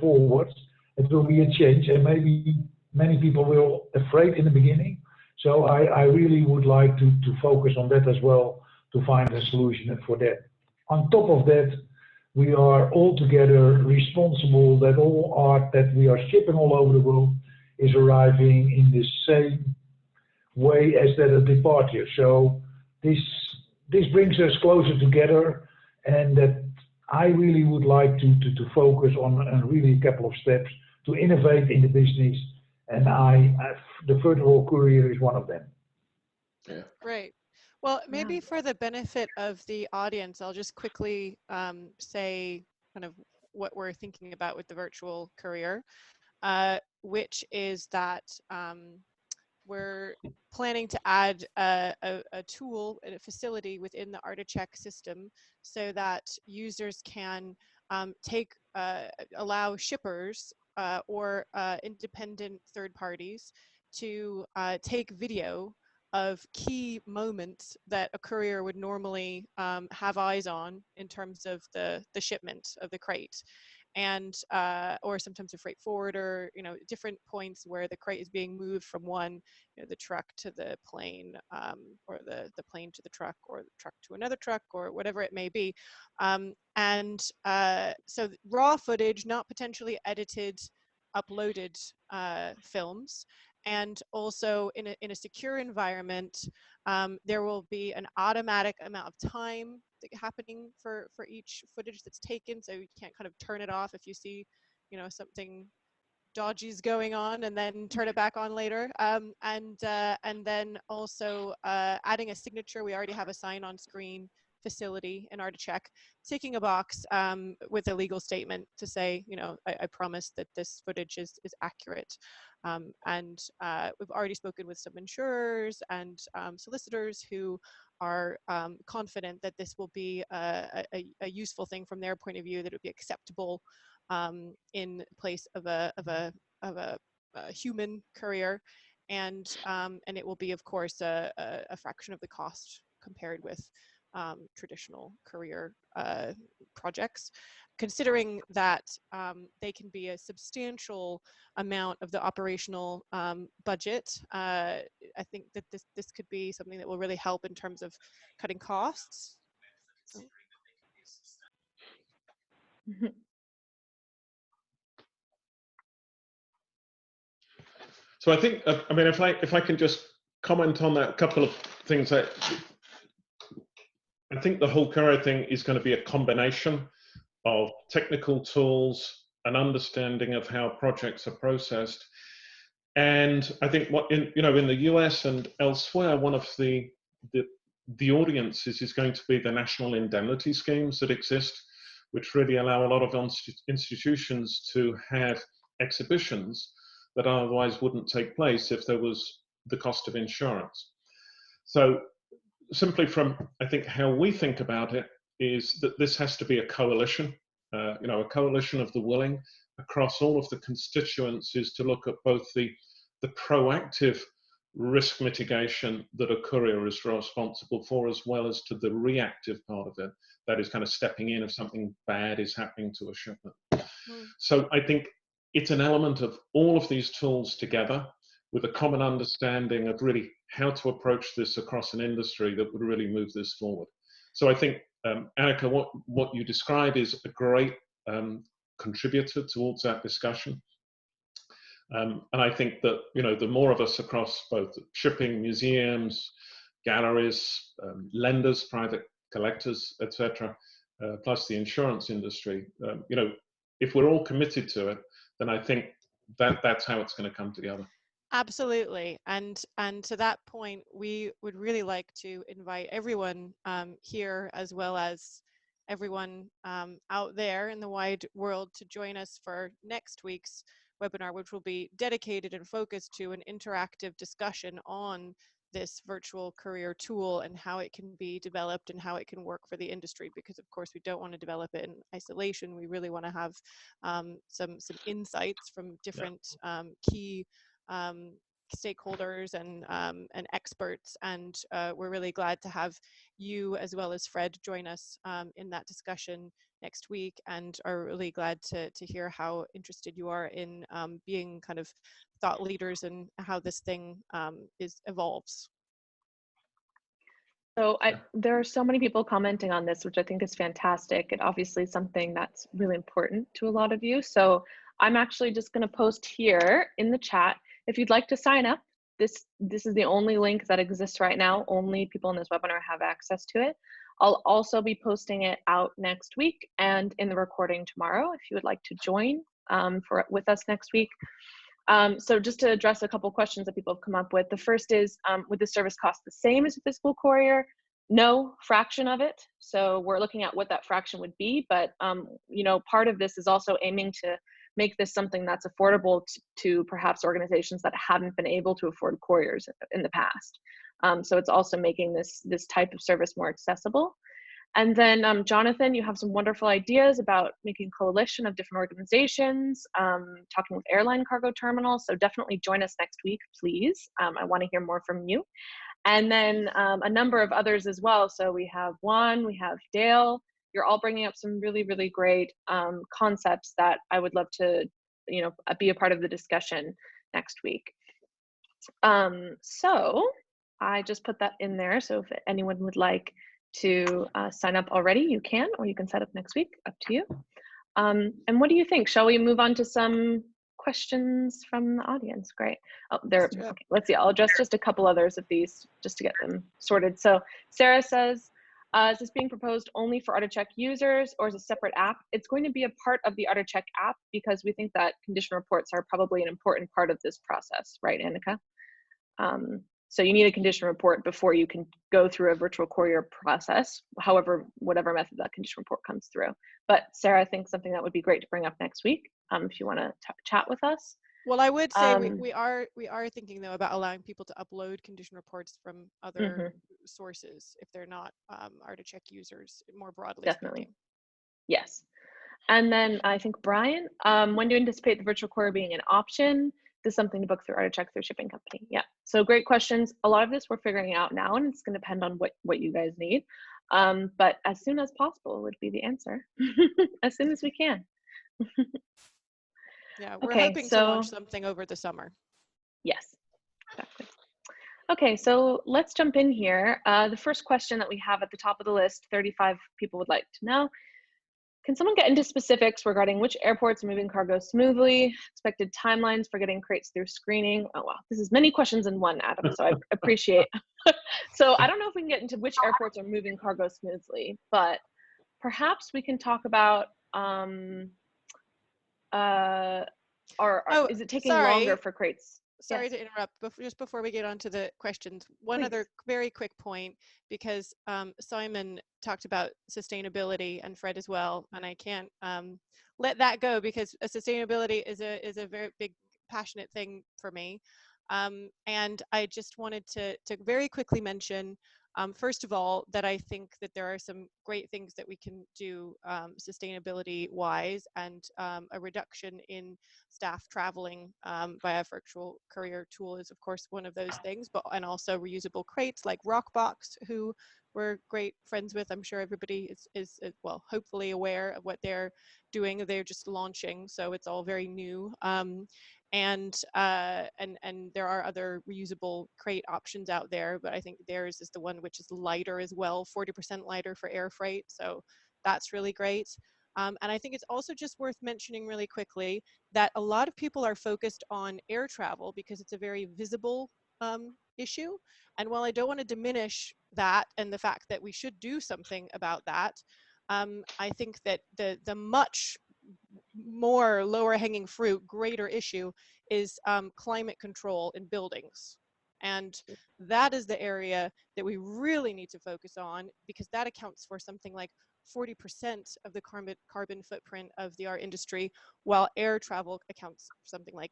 forward. It will be a change, and maybe many people will afraid in the beginning. So I really would like to focus on that as well, to find a solution for that. On top of that, we are all together responsible that all art that we are shipping all over the world is arriving in the same way as that of departure. So this brings us closer together, and that I really would like to focus on really a couple of steps to innovate in the business, and the virtual courier is one of them. Yeah. Great. Well, maybe for the benefit of the audience, I'll just quickly say kind of what we're thinking about with the virtual courier, which is that we're planning to add a tool and a facility within the ArtEcheck system so that users can allow shippers or independent third parties to take video of key moments that a courier would normally have eyes on in terms of the shipment of the crate, and or sometimes a freight forwarder, different points where the crate is being moved from one, the truck to the plane, or the plane to the truck, or the truck to another truck, or whatever it may be. So raw footage, not potentially edited, uploaded films. And also in a secure environment, there will be an automatic amount of time happening for each footage that's taken, so you can't kind of turn it off if you see something dodgy's going on and then turn it back on later. And then also adding a signature. We already have a sign on screen facility in ArtEcheck, ticking a box with a legal statement to say, I promise that this footage is accurate. We've already spoken with some insurers and solicitors who are confident that this will be a useful thing from their point of view, that it would be acceptable in place of a human courier, and it will be, of course, a fraction of the cost compared with traditional courier projects, considering that they can be a substantial amount of the operational budget. I think that this could be something that will really help in terms of cutting costs. So I think, I mean, if I can just comment on that, a couple of things. I think the whole courier thing is going to be a combination of technical tools, an understanding of how projects are processed. And I think in the US and elsewhere, one of the audiences is going to be the national indemnity schemes that exist, which really allow a lot of institutions to have exhibitions that otherwise wouldn't take place if there was the cost of insurance. So simply from, I think, how we think about it is that this has to be a coalition, a coalition of the willing across all of the constituencies to look at both the proactive risk mitigation that a courier is responsible for, as well as to the reactive part of it, that is kind of stepping in if something bad is happening to a shipment. So I think it's an element of all of these tools together with a common understanding of really how to approach this across an industry that would really move this forward. So I think, Annika, what you describe is a great contributor towards that discussion. And I think that, the more of us across both shipping, museums, galleries, lenders, private collectors, etc., plus the insurance industry, if we're all committed to it, then I think that's how it's going to come together. Absolutely. And to that point, we would really like to invite everyone here, as well as everyone out there in the wide world, to join us for next week's webinar, which will be dedicated and focused to an interactive discussion on this virtual courier tool and how it can be developed and how it can work for the industry, because of course we don't want to develop it in isolation. We really want to have some insights from different key stakeholders and experts, and we're really glad to have you as well as Fred join us in that discussion next week, and are really glad to hear how interested you are in being kind of thought leaders and how this thing evolves. So there are so many people commenting on this, which I think is fantastic. It obviously is something that's really important to a lot of you. So I'm actually just going to post here in the chat. If you'd like to sign up, this is the only link that exists right now. Only people in this webinar have access to it. I'll also be posting it out next week and in the recording tomorrow if you would like to join with us next week. So just to address a couple questions that people have come up with. The first is, would the service cost the same as a physical courier? No, fraction of it. So we're looking at what that fraction would be, but part of this is also aiming to make this something that's affordable to perhaps organizations that haven't been able to afford couriers in the past. So it's also making this type of service more accessible. And then Jonathan, you have some wonderful ideas about making coalition of different organizations, talking with airline cargo terminals. So definitely join us next week, please. I want to hear more from you. And then a number of others as well. So we have Juan, we have Dale. You're all bringing up some really, really great concepts that I would love to, be a part of the discussion next week. So I just put that in there. So if anyone would like to sign up already, you can, or you can set up next week, up to you. And what do you think? Shall we move on to some questions from the audience? Great. Oh, there. Okay, let's see. I'll address just a couple others of these just to get them sorted. So Sarah says, is this being proposed only for ArtEcheck users or is it a separate app? It's going to be a part of the ArtEcheck app because we think that condition reports are probably an important part of this process, right, Annika? So you need a condition report before you can go through a virtual courier process, however, whatever method that condition report comes through. But Sarah, I think something that would be great to bring up next week, if you want to chat with us. Well, I would say we are thinking though about allowing people to upload condition reports from other sources if they're not ArtEcheck users, more broadly. Definitely. Speaking. Yes. And then I think Brian, when do you anticipate the virtual courier being an option? This is something to book through ArtEcheck through shipping company. Yeah. So great questions. A lot of this we're figuring out now, and it's going to depend on what you guys need. But as soon as possible would be the answer. As soon as we can. Yeah, we're hoping to launch something over the summer. Yes, exactly. Okay, so let's jump in here. The first question that we have at the top of the list, 35 people would like to know. Can someone get into specifics regarding which airports are moving cargo smoothly, expected timelines for getting crates through screening? Oh, wow, this is many questions in one, Adam, so I appreciate. So I don't know if we can get into which airports are moving cargo smoothly, but perhaps we can talk about Oh, is it taking longer sorry. for crates? Sorry Yes. to interrupt, but just before we get on to the questions, one Please. other very quick point, because Simon talked about sustainability and Fred as well, and I can't let that go because sustainability is a very big, passionate thing for me. And I just wanted to very quickly mention, first of all, that I think that there are some great things that we can do sustainability wise, and a reduction in staff traveling via virtual courier tool is of course one of those things, but and also reusable crates like Rockbox, who we're great friends with. I'm sure everybody is well, hopefully aware of what they're doing. They're just launching, so it's all very new. And there are other reusable crate options out there, but I think theirs is the one which is lighter as well, 40% lighter for air freight. So that's really great. And I think it's also just worth mentioning really quickly that a lot of people are focused on air travel because it's a very visible issue. And while I don't want to diminish that and the fact that we should do something about that, I think that the much more lower hanging fruit, greater issue is climate control in buildings. And that is the area that we really need to focus on, because that accounts for something like 40% of the carbon footprint of the art industry, while air travel accounts for something like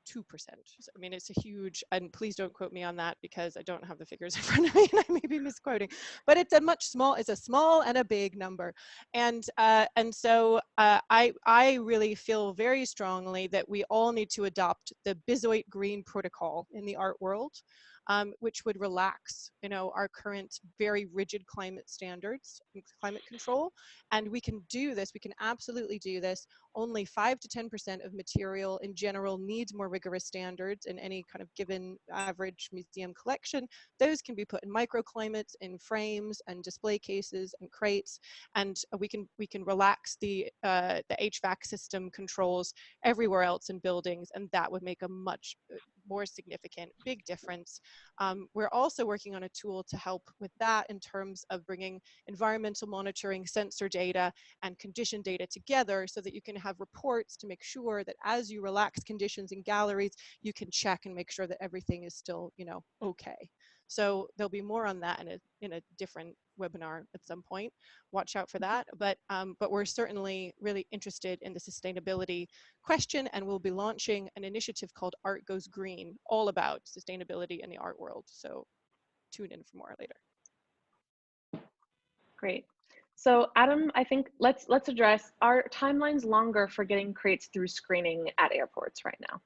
2%. So, I mean, it's a huge, and please don't quote me on that because I don't have the figures in front of me and I may be misquoting, but it's a small and a big number. And so I really feel very strongly that we all need to adopt the Bizoit Green Protocol in the art world, which would relax, our current very rigid climate standards and climate control. And we can do this, we can absolutely do this. Only 5 to 10% of material in general needs more rigorous standards in any kind of given average museum collection. Those can be put in microclimates, in frames and display cases and crates, and we can relax the HVAC system controls everywhere else in buildings, and that would make a much more significant, big difference. We're also working on a tool to help with that in terms of bringing environmental monitoring, sensor data, and condition data together so that you can have reports to make sure that as you relax conditions in galleries, you can check and make sure that everything is still, okay. So there'll be more on that in a different webinar at some point. Watch out for that. But we're certainly really interested in the sustainability question, and we'll be launching an initiative called Art Goes Green, all about sustainability in the art world. So tune in for more later. Great. So Adam, I think let's address, are timelines longer for getting crates through screening at airports right now?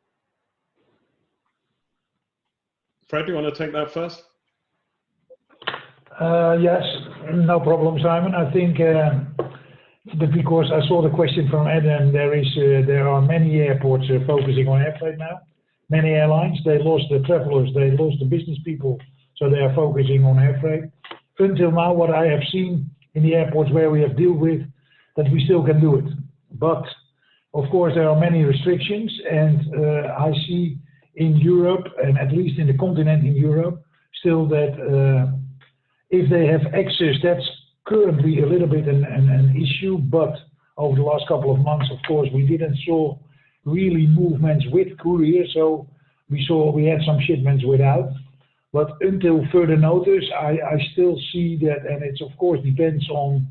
Fred, do you want to take that first? Yes, no problem, Simon. I think because I saw the question from Adam, there are many airports focusing on air freight now. Many airlines, they lost the travelers, they lost the business people, so they are focusing on air freight. Until now, what I have seen in the airports where we have dealt with, that we still can do it. But of course, there are many restrictions, and I see in Europe, and at least in the continent in Europe, still that if they have access, that's currently a little bit an issue, but over the last couple of months, of course, we didn't saw really movements with courier, so we had some shipments without. But until further notice, I still see that, and it's of course depends on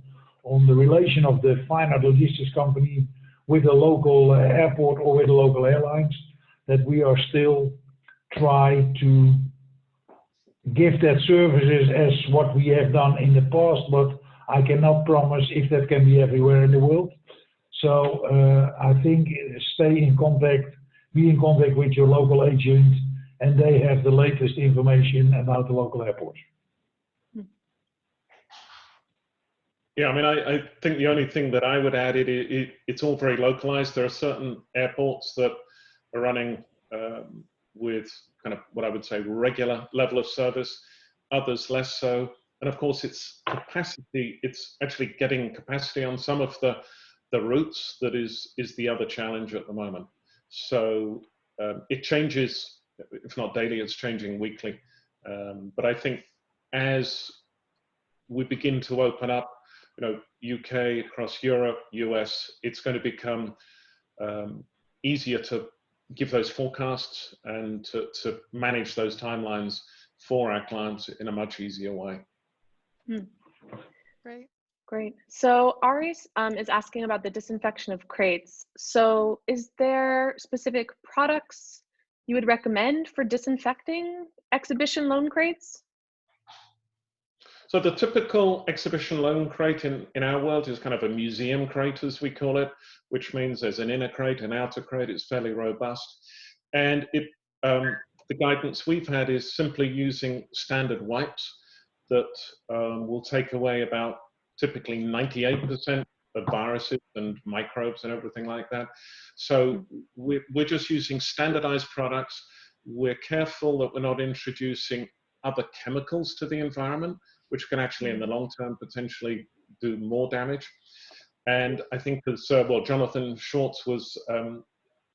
the relation of the fine art logistics company with the local airport or with the local airlines, that we are still trying to give that services as what we have done in the past, but I cannot promise if that can be everywhere in the world. So I think stay in contact, be in contact with your local agent, and they have the latest information about the local airports. Yeah, I mean, I think the only thing that I would add, it's all very localized. There are certain airports that are running with kind of what I would say regular level of service, others less so. And of course, it's capacity. It's actually getting capacity on some of the routes that is the other challenge at the moment. So it changes, if not daily, it's changing weekly. But I think as we begin to open up, UK, across Europe, US, it's going to become easier to give those forecasts and to manage those timelines for our clients in a much easier way. Great. Great. So Ari's is asking about the disinfection of crates. So is there specific products you would recommend for disinfecting exhibition loan crates? So the typical exhibition loan crate in our world is kind of a museum crate, as we call it, which means there's an inner crate, an outer crate. It's fairly robust. And the guidance we've had is simply using standard wipes that will take away about typically 98% of viruses and microbes and everything like that. So we're just using standardized products. We're careful that we're not introducing other chemicals to the environment, which can actually in the long term potentially do more damage. And I think as well, Jonathan Shorts was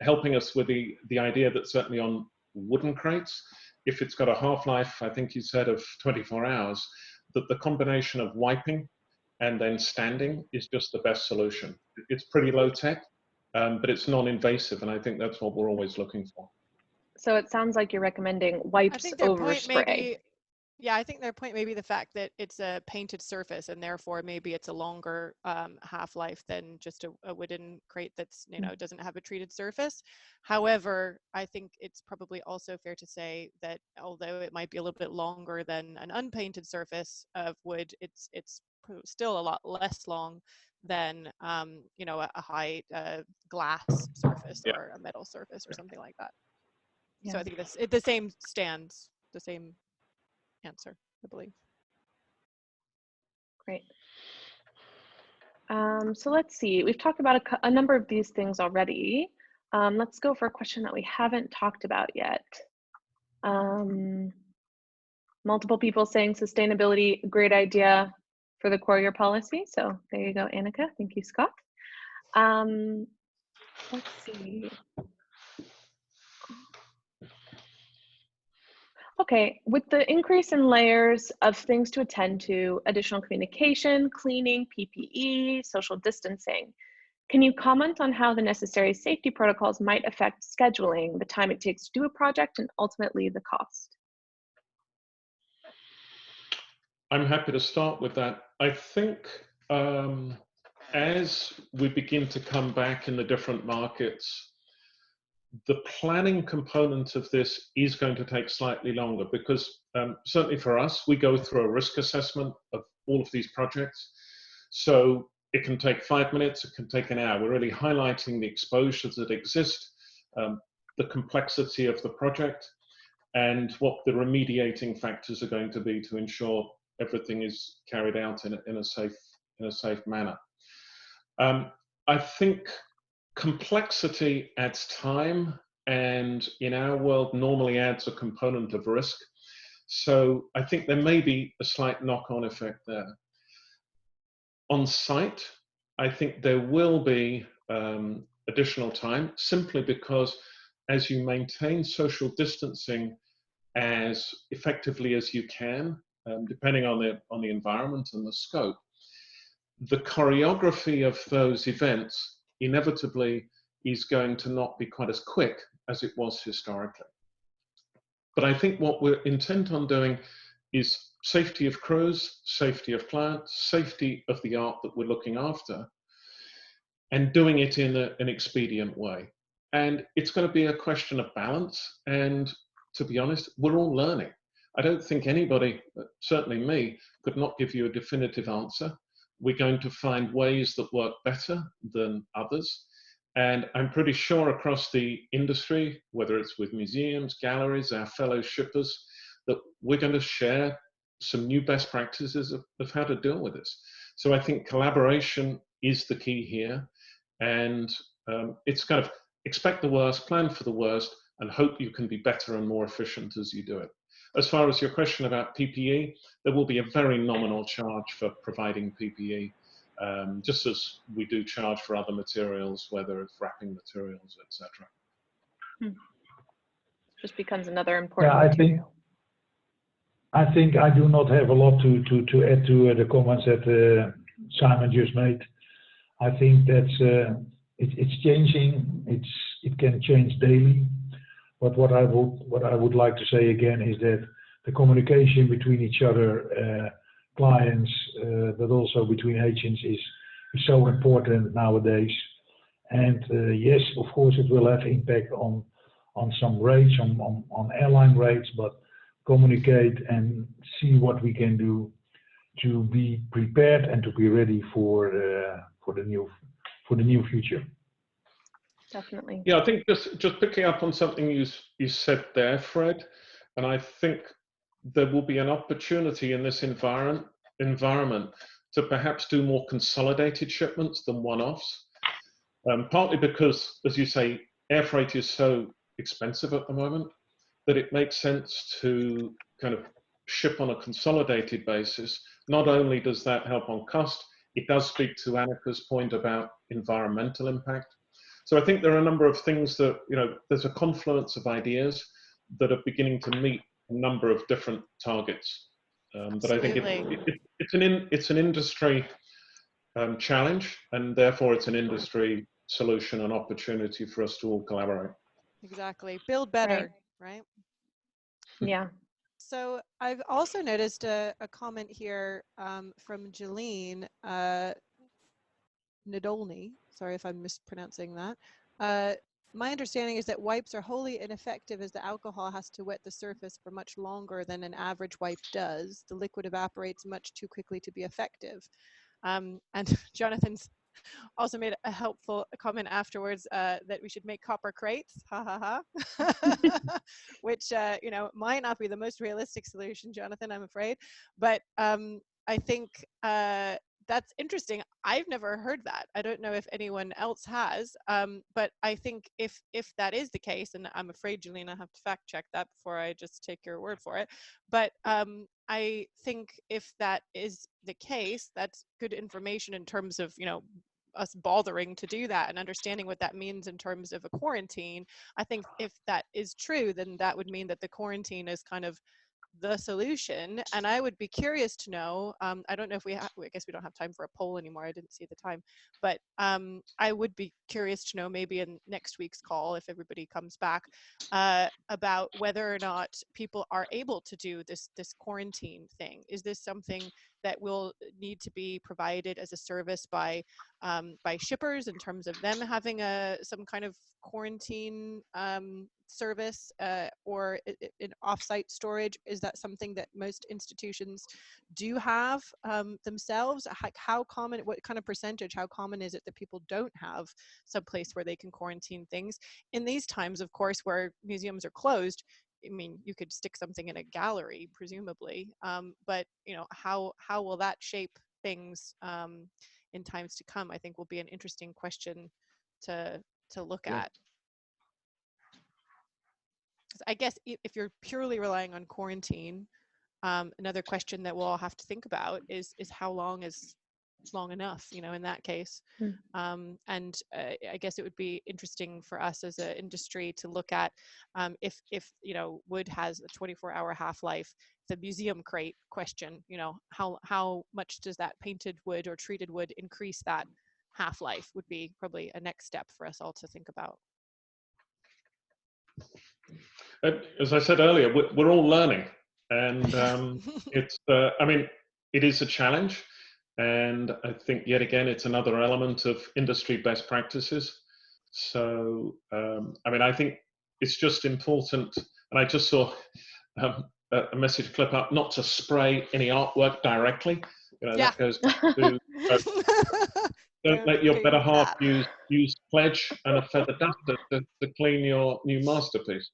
helping us with the idea that certainly on wooden crates, if it's got a half-life, I think you said, of 24 hours, that the combination of wiping and then standing is just the best solution. It's pretty low tech, but it's non-invasive, and I think that's what we're always looking for. So it sounds like you're recommending wipes over spray. Yeah, I think their point may be the fact that it's a painted surface, and therefore maybe it's a longer half-life than just a wooden crate that's, doesn't have a treated surface. However, I think it's probably also fair to say that although it might be a little bit longer than an unpainted surface of wood, it's still a lot less long than a high glass surface or a metal surface or something like that. So I think the same stands, the same answer, I believe. Great. So let's see, we've talked about a number of these things already. Let's go for a question that we haven't talked about yet. Multiple people saying sustainability, great idea for the courier policy. So there you go, Annika. Thank you, Scott. Let's see. Okay, with the increase in layers of things to attend to, additional communication, cleaning, PPE, social distancing, can you comment on how the necessary safety protocols might affect scheduling, the time it takes to do a project, and ultimately the cost? I'm happy to start with that. I think as we begin to come back in the different markets, the planning component of this is going to take slightly longer because certainly for us, we go through a risk assessment of all of these projects. So it can take 5 minutes, it can take an hour. We're really highlighting the exposures that exist, the complexity of the project, and what the remediating factors are going to be to ensure everything is carried out in a safe manner. I think complexity adds time, and in our world normally adds a component of risk. So I think there may be a slight knock-on effect there. On site, I think there will be additional time simply because as you maintain social distancing as effectively as you can, depending on the environment and the scope, the choreography of those events inevitably is going to not be quite as quick as it was historically. But I think what we're intent on doing is safety of crews, safety of clients, safety of the art that we're looking after, and doing it in an expedient way. And it's going to be a question of balance. And to be honest, we're all learning. I don't think anybody, certainly me, could not give you a definitive answer. We're going to find ways that work better than others. And I'm pretty sure across the industry, whether it's with museums, galleries, our fellow shippers, that we're going to share some new best practices of how to deal with this. So I think collaboration is the key here. And it's kind of expect the worst, plan for the worst, and hope you can be better and more efficient as you do it. As far as your question about PPE, there will be a very nominal charge for providing PPE, just as we do charge for other materials, whether it's wrapping materials, etc. Just becomes another important material. I think I do not have a lot to add to the comments that Simon just made. I think that's it's changing. It can change daily. But what I would like to say again is that the communication between each other, clients, but also between agents is so important nowadays. And yes, of course, it will have impact on some rates, on airline rates, but communicate and see what we can do to be prepared and to be ready for the new future. Definitely. Yeah, I think just picking up on something you said there, Fred, and I think there will be an opportunity in this environment to perhaps do more consolidated shipments than one-offs. Partly because, as you say, air freight is so expensive at the moment that it makes sense to kind of ship on a consolidated basis. Not only does that help on cost, it does speak to Annika's point about environmental impact. So I think there are a number of things that, there's a confluence of ideas that are beginning to meet a number of different targets. But I think it's an industry challenge, and therefore it's an industry solution and opportunity for us to all collaborate. Exactly. Build better, right? Yeah. So I've also noticed a comment here from Jeline Nadolny. Sorry if I'm mispronouncing that. My understanding is that wipes are wholly ineffective as the alcohol has to wet the surface for much longer than an average wipe does. The liquid evaporates much too quickly to be effective. And Jonathan's also made a helpful comment afterwards that we should make copper crates, which might not be the most realistic solution, Jonathan, I'm afraid. But I think that's interesting. I've never heard that. I don't know if anyone else has, but I think if that is the case, and I'm afraid, Jelena, I have to fact check that before I just take your word for it. But I think if that is the case, that's good information in terms of, us bothering to do that and understanding what that means in terms of a quarantine. I think if that is true, then that would mean that the quarantine is kind of the solution. And I would be curious to know, I don't know if I guess we don't have time for a poll anymore. I didn't see the time, but I would be curious to know, maybe in next week's call, if everybody comes back, about whether or not people are able to do this quarantine thing. Is this something that will need to be provided as a service by shippers in terms of them having some kind of quarantine service, or in offsite storage? Is that something that most institutions do have themselves? How common, what kind of percentage, how common is it that people don't have some place where they can quarantine things? In these times, of course, where museums are closed, I mean, you could stick something in a gallery, presumably, but how will that shape things in times to come? I think will be an interesting question to look at. I guess if you're purely relying on quarantine, another question that we'll all have to think about is how long is long enough, in that case. And I guess it would be interesting for us as an industry to look at if wood has a 24-hour half-life, the museum crate question, how much does that painted wood or treated wood increase that half-life, would be probably a next step for us all to think about. As I said earlier, we're all learning, and it's it is a challenge. And I think, yet again, it's another element of industry best practices. So, I think it's just important, and I just saw a message clip up, not to spray any artwork directly. That goes back to don't let your better half use pledge and a feather duster to clean your new masterpiece.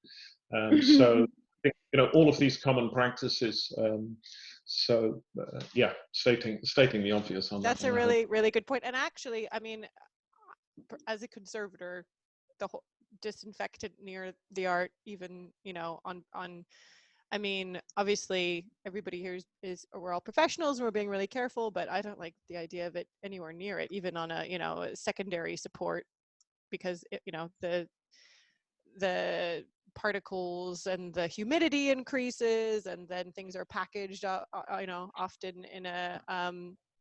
So, I think, all of these common practices. Stating the obvious on that. That's a really, really good point. And actually, as a conservator, the whole disinfectant near the art, even, obviously everybody here we're all professionals and we're being really careful, but I don't like the idea of it anywhere near it, even on a secondary support, because the particles and the humidity increases, and then things are packaged often in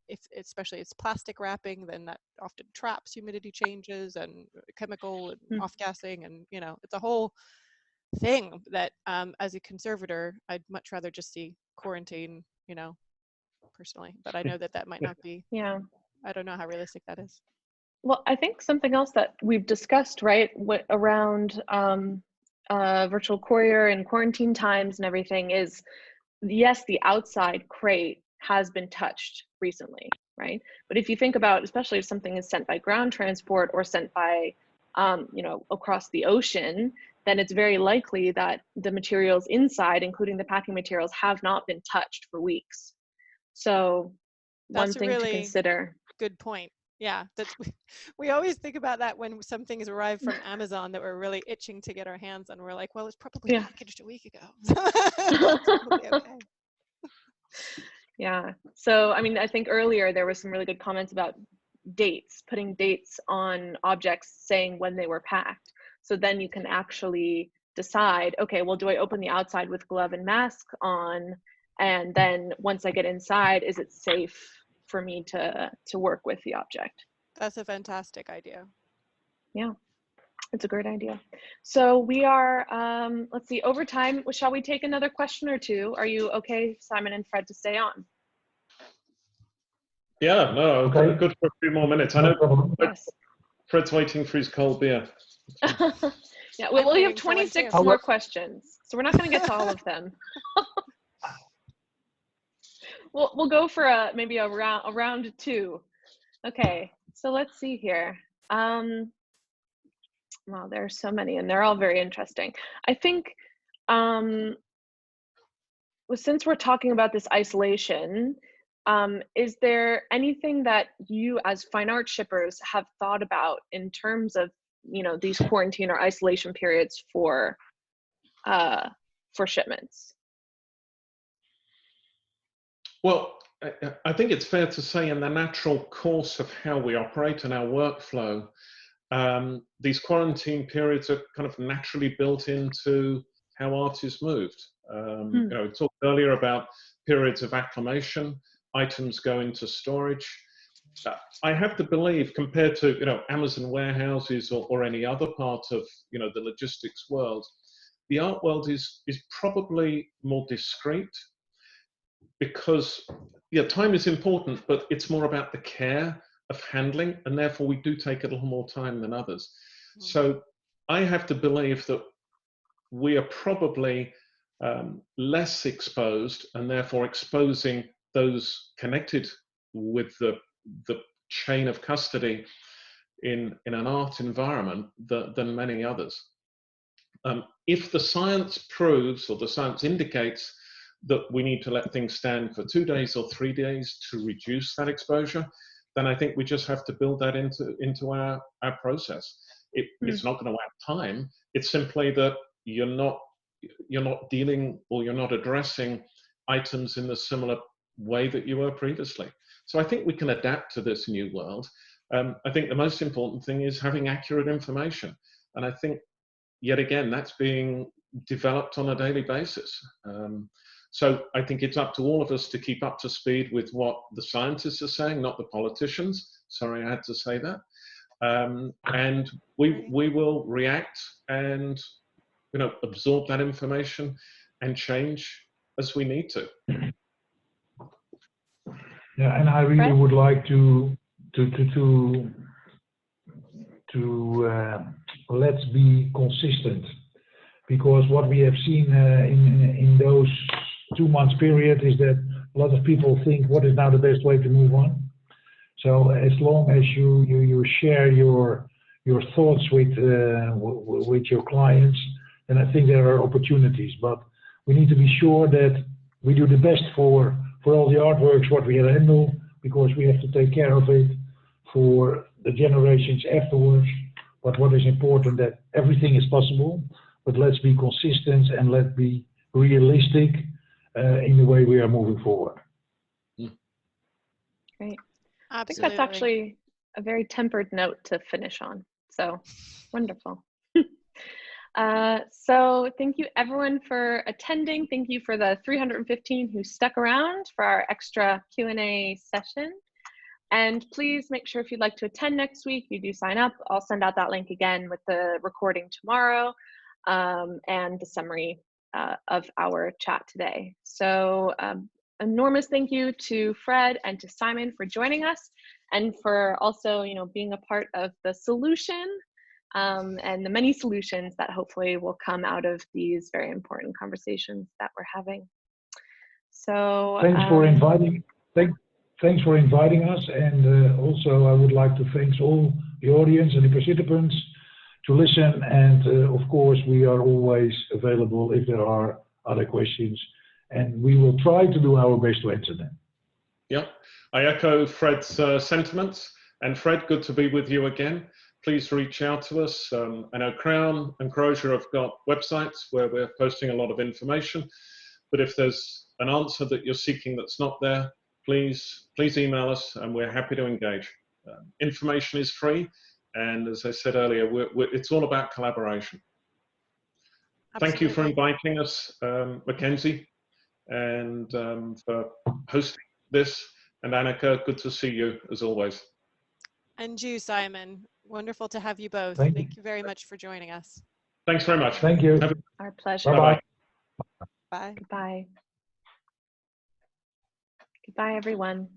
if especially it's plastic wrapping, then that often traps humidity changes and chemical and off-gassing, and it's a whole thing that as a conservator, I'd much rather just see quarantine, personally. But I know that might not be. Yeah. I don't know how realistic that is. Well, I think something else that we've discussed, right, around virtual courier and quarantine times and everything is, yes, the outside crate has been touched recently, right? But if you think about, especially if something is sent by ground transport or sent by, across the ocean, then it's very likely that the materials inside, including the packing materials, have not been touched for weeks. So one thing to consider. Good point. Yeah, we always think about that when some things arrive from Amazon that we're really itching to get our hands on. We're like, well, it's probably packaged a week ago. Okay. Yeah. So, I mean, I think earlier there was some really good comments about dates, putting dates on objects saying when they were packed. So then you can actually decide, okay, well, do I open the outside with glove and mask on? And then once I get inside, is it safe for me to work with the object? That's a fantastic idea. Yeah, it's a great idea. So we are, let's see, over time. Shall we take another question or two? Are you okay, Simon and Fred, to stay on? Yeah, no, okay. Good for a few more minutes. I know Fred's waiting for his cold beer. Yeah, well, we have 26 more questions, so we're not going to get to all of them. We'll go for maybe a round two. Okay, so let's see here. Well, there are so many, and they're all very interesting. I think since we're talking about this isolation, is there anything that you as fine art shippers have thought about in terms of these quarantine or isolation periods for shipments? Well, I think it's fair to say in the natural course of how we operate and our workflow, these quarantine periods are kind of naturally built into how art is moved. We talked earlier about periods of acclimation, items go into storage. I have to believe, compared to Amazon warehouses or any other part of the logistics world, the art world is probably more discreet, because time is important, but it's more about the care of handling, and therefore we do take a little more time than others. So I have to believe that we are probably less exposed, and therefore exposing those connected with the chain of custody in an art environment than many others. If the science proves, or the science indicates, that we need to let things stand for 2 days or 3 days to reduce that exposure, then I think we just have to build that into our process. It's not going to add time. It's simply that you're not dealing, or you're not addressing items in the similar way that you were previously. So I think we can adapt to this new world. I think the most important thing is having accurate information. And I think, yet again, that's being developed on a daily basis. So I think it's up to all of us to keep up to speed with what the scientists are saying, not the politicians. Sorry, I had to say that. And we will react and absorb that information and change as we need to. Yeah, and I really would like to let's be consistent, because what we have seen in those 2 months period is that a lot of people think, what is now the best way to move on? So as long as you share your thoughts with your clients, then I think there are opportunities. But we need to be sure that we do the best for all the artworks what we handle, because we have to take care of it for the generations afterwards. But what is important, that everything is possible, but let's be consistent and let's be realistic in the way we are moving forward. Great. Absolutely. I think that's actually a very tempered note to finish on. So wonderful. So thank you everyone for attending. Thank you for the 315 who stuck around for our extra Q&A session. And please make sure if you'd like to attend next week, you do sign up. I'll send out that link again with the recording tomorrow and the summary of our chat today. So enormous thank you to Fred and to Simon for joining us and for also, being a part of the solution and the many solutions that hopefully will come out of these very important conversations that we're having. So thanks for inviting. Thanks for inviting us, and also I would like to thank all the audience and the participants to listen. And of course, we are always available if there are other questions, and we will try to do our best to answer them. Yeah, I echo Fred's sentiments. And Fred, good to be with you again. Please reach out to us. I know Crown and Crozier have got websites where we're posting a lot of information, but if there's an answer that you're seeking that's not there, please email us and we're happy to engage. Information is free, and as I said earlier, it's all about collaboration. Absolutely. Thank you for inviting us, Mackenzie, and for hosting this. And Annika, good to see you as always. And you, Simon. Wonderful to have you both. Thank Thank you very much for joining us. Thanks very much. Thank you. our pleasure. Bye-bye. Bye. Goodbye. Goodbye, everyone.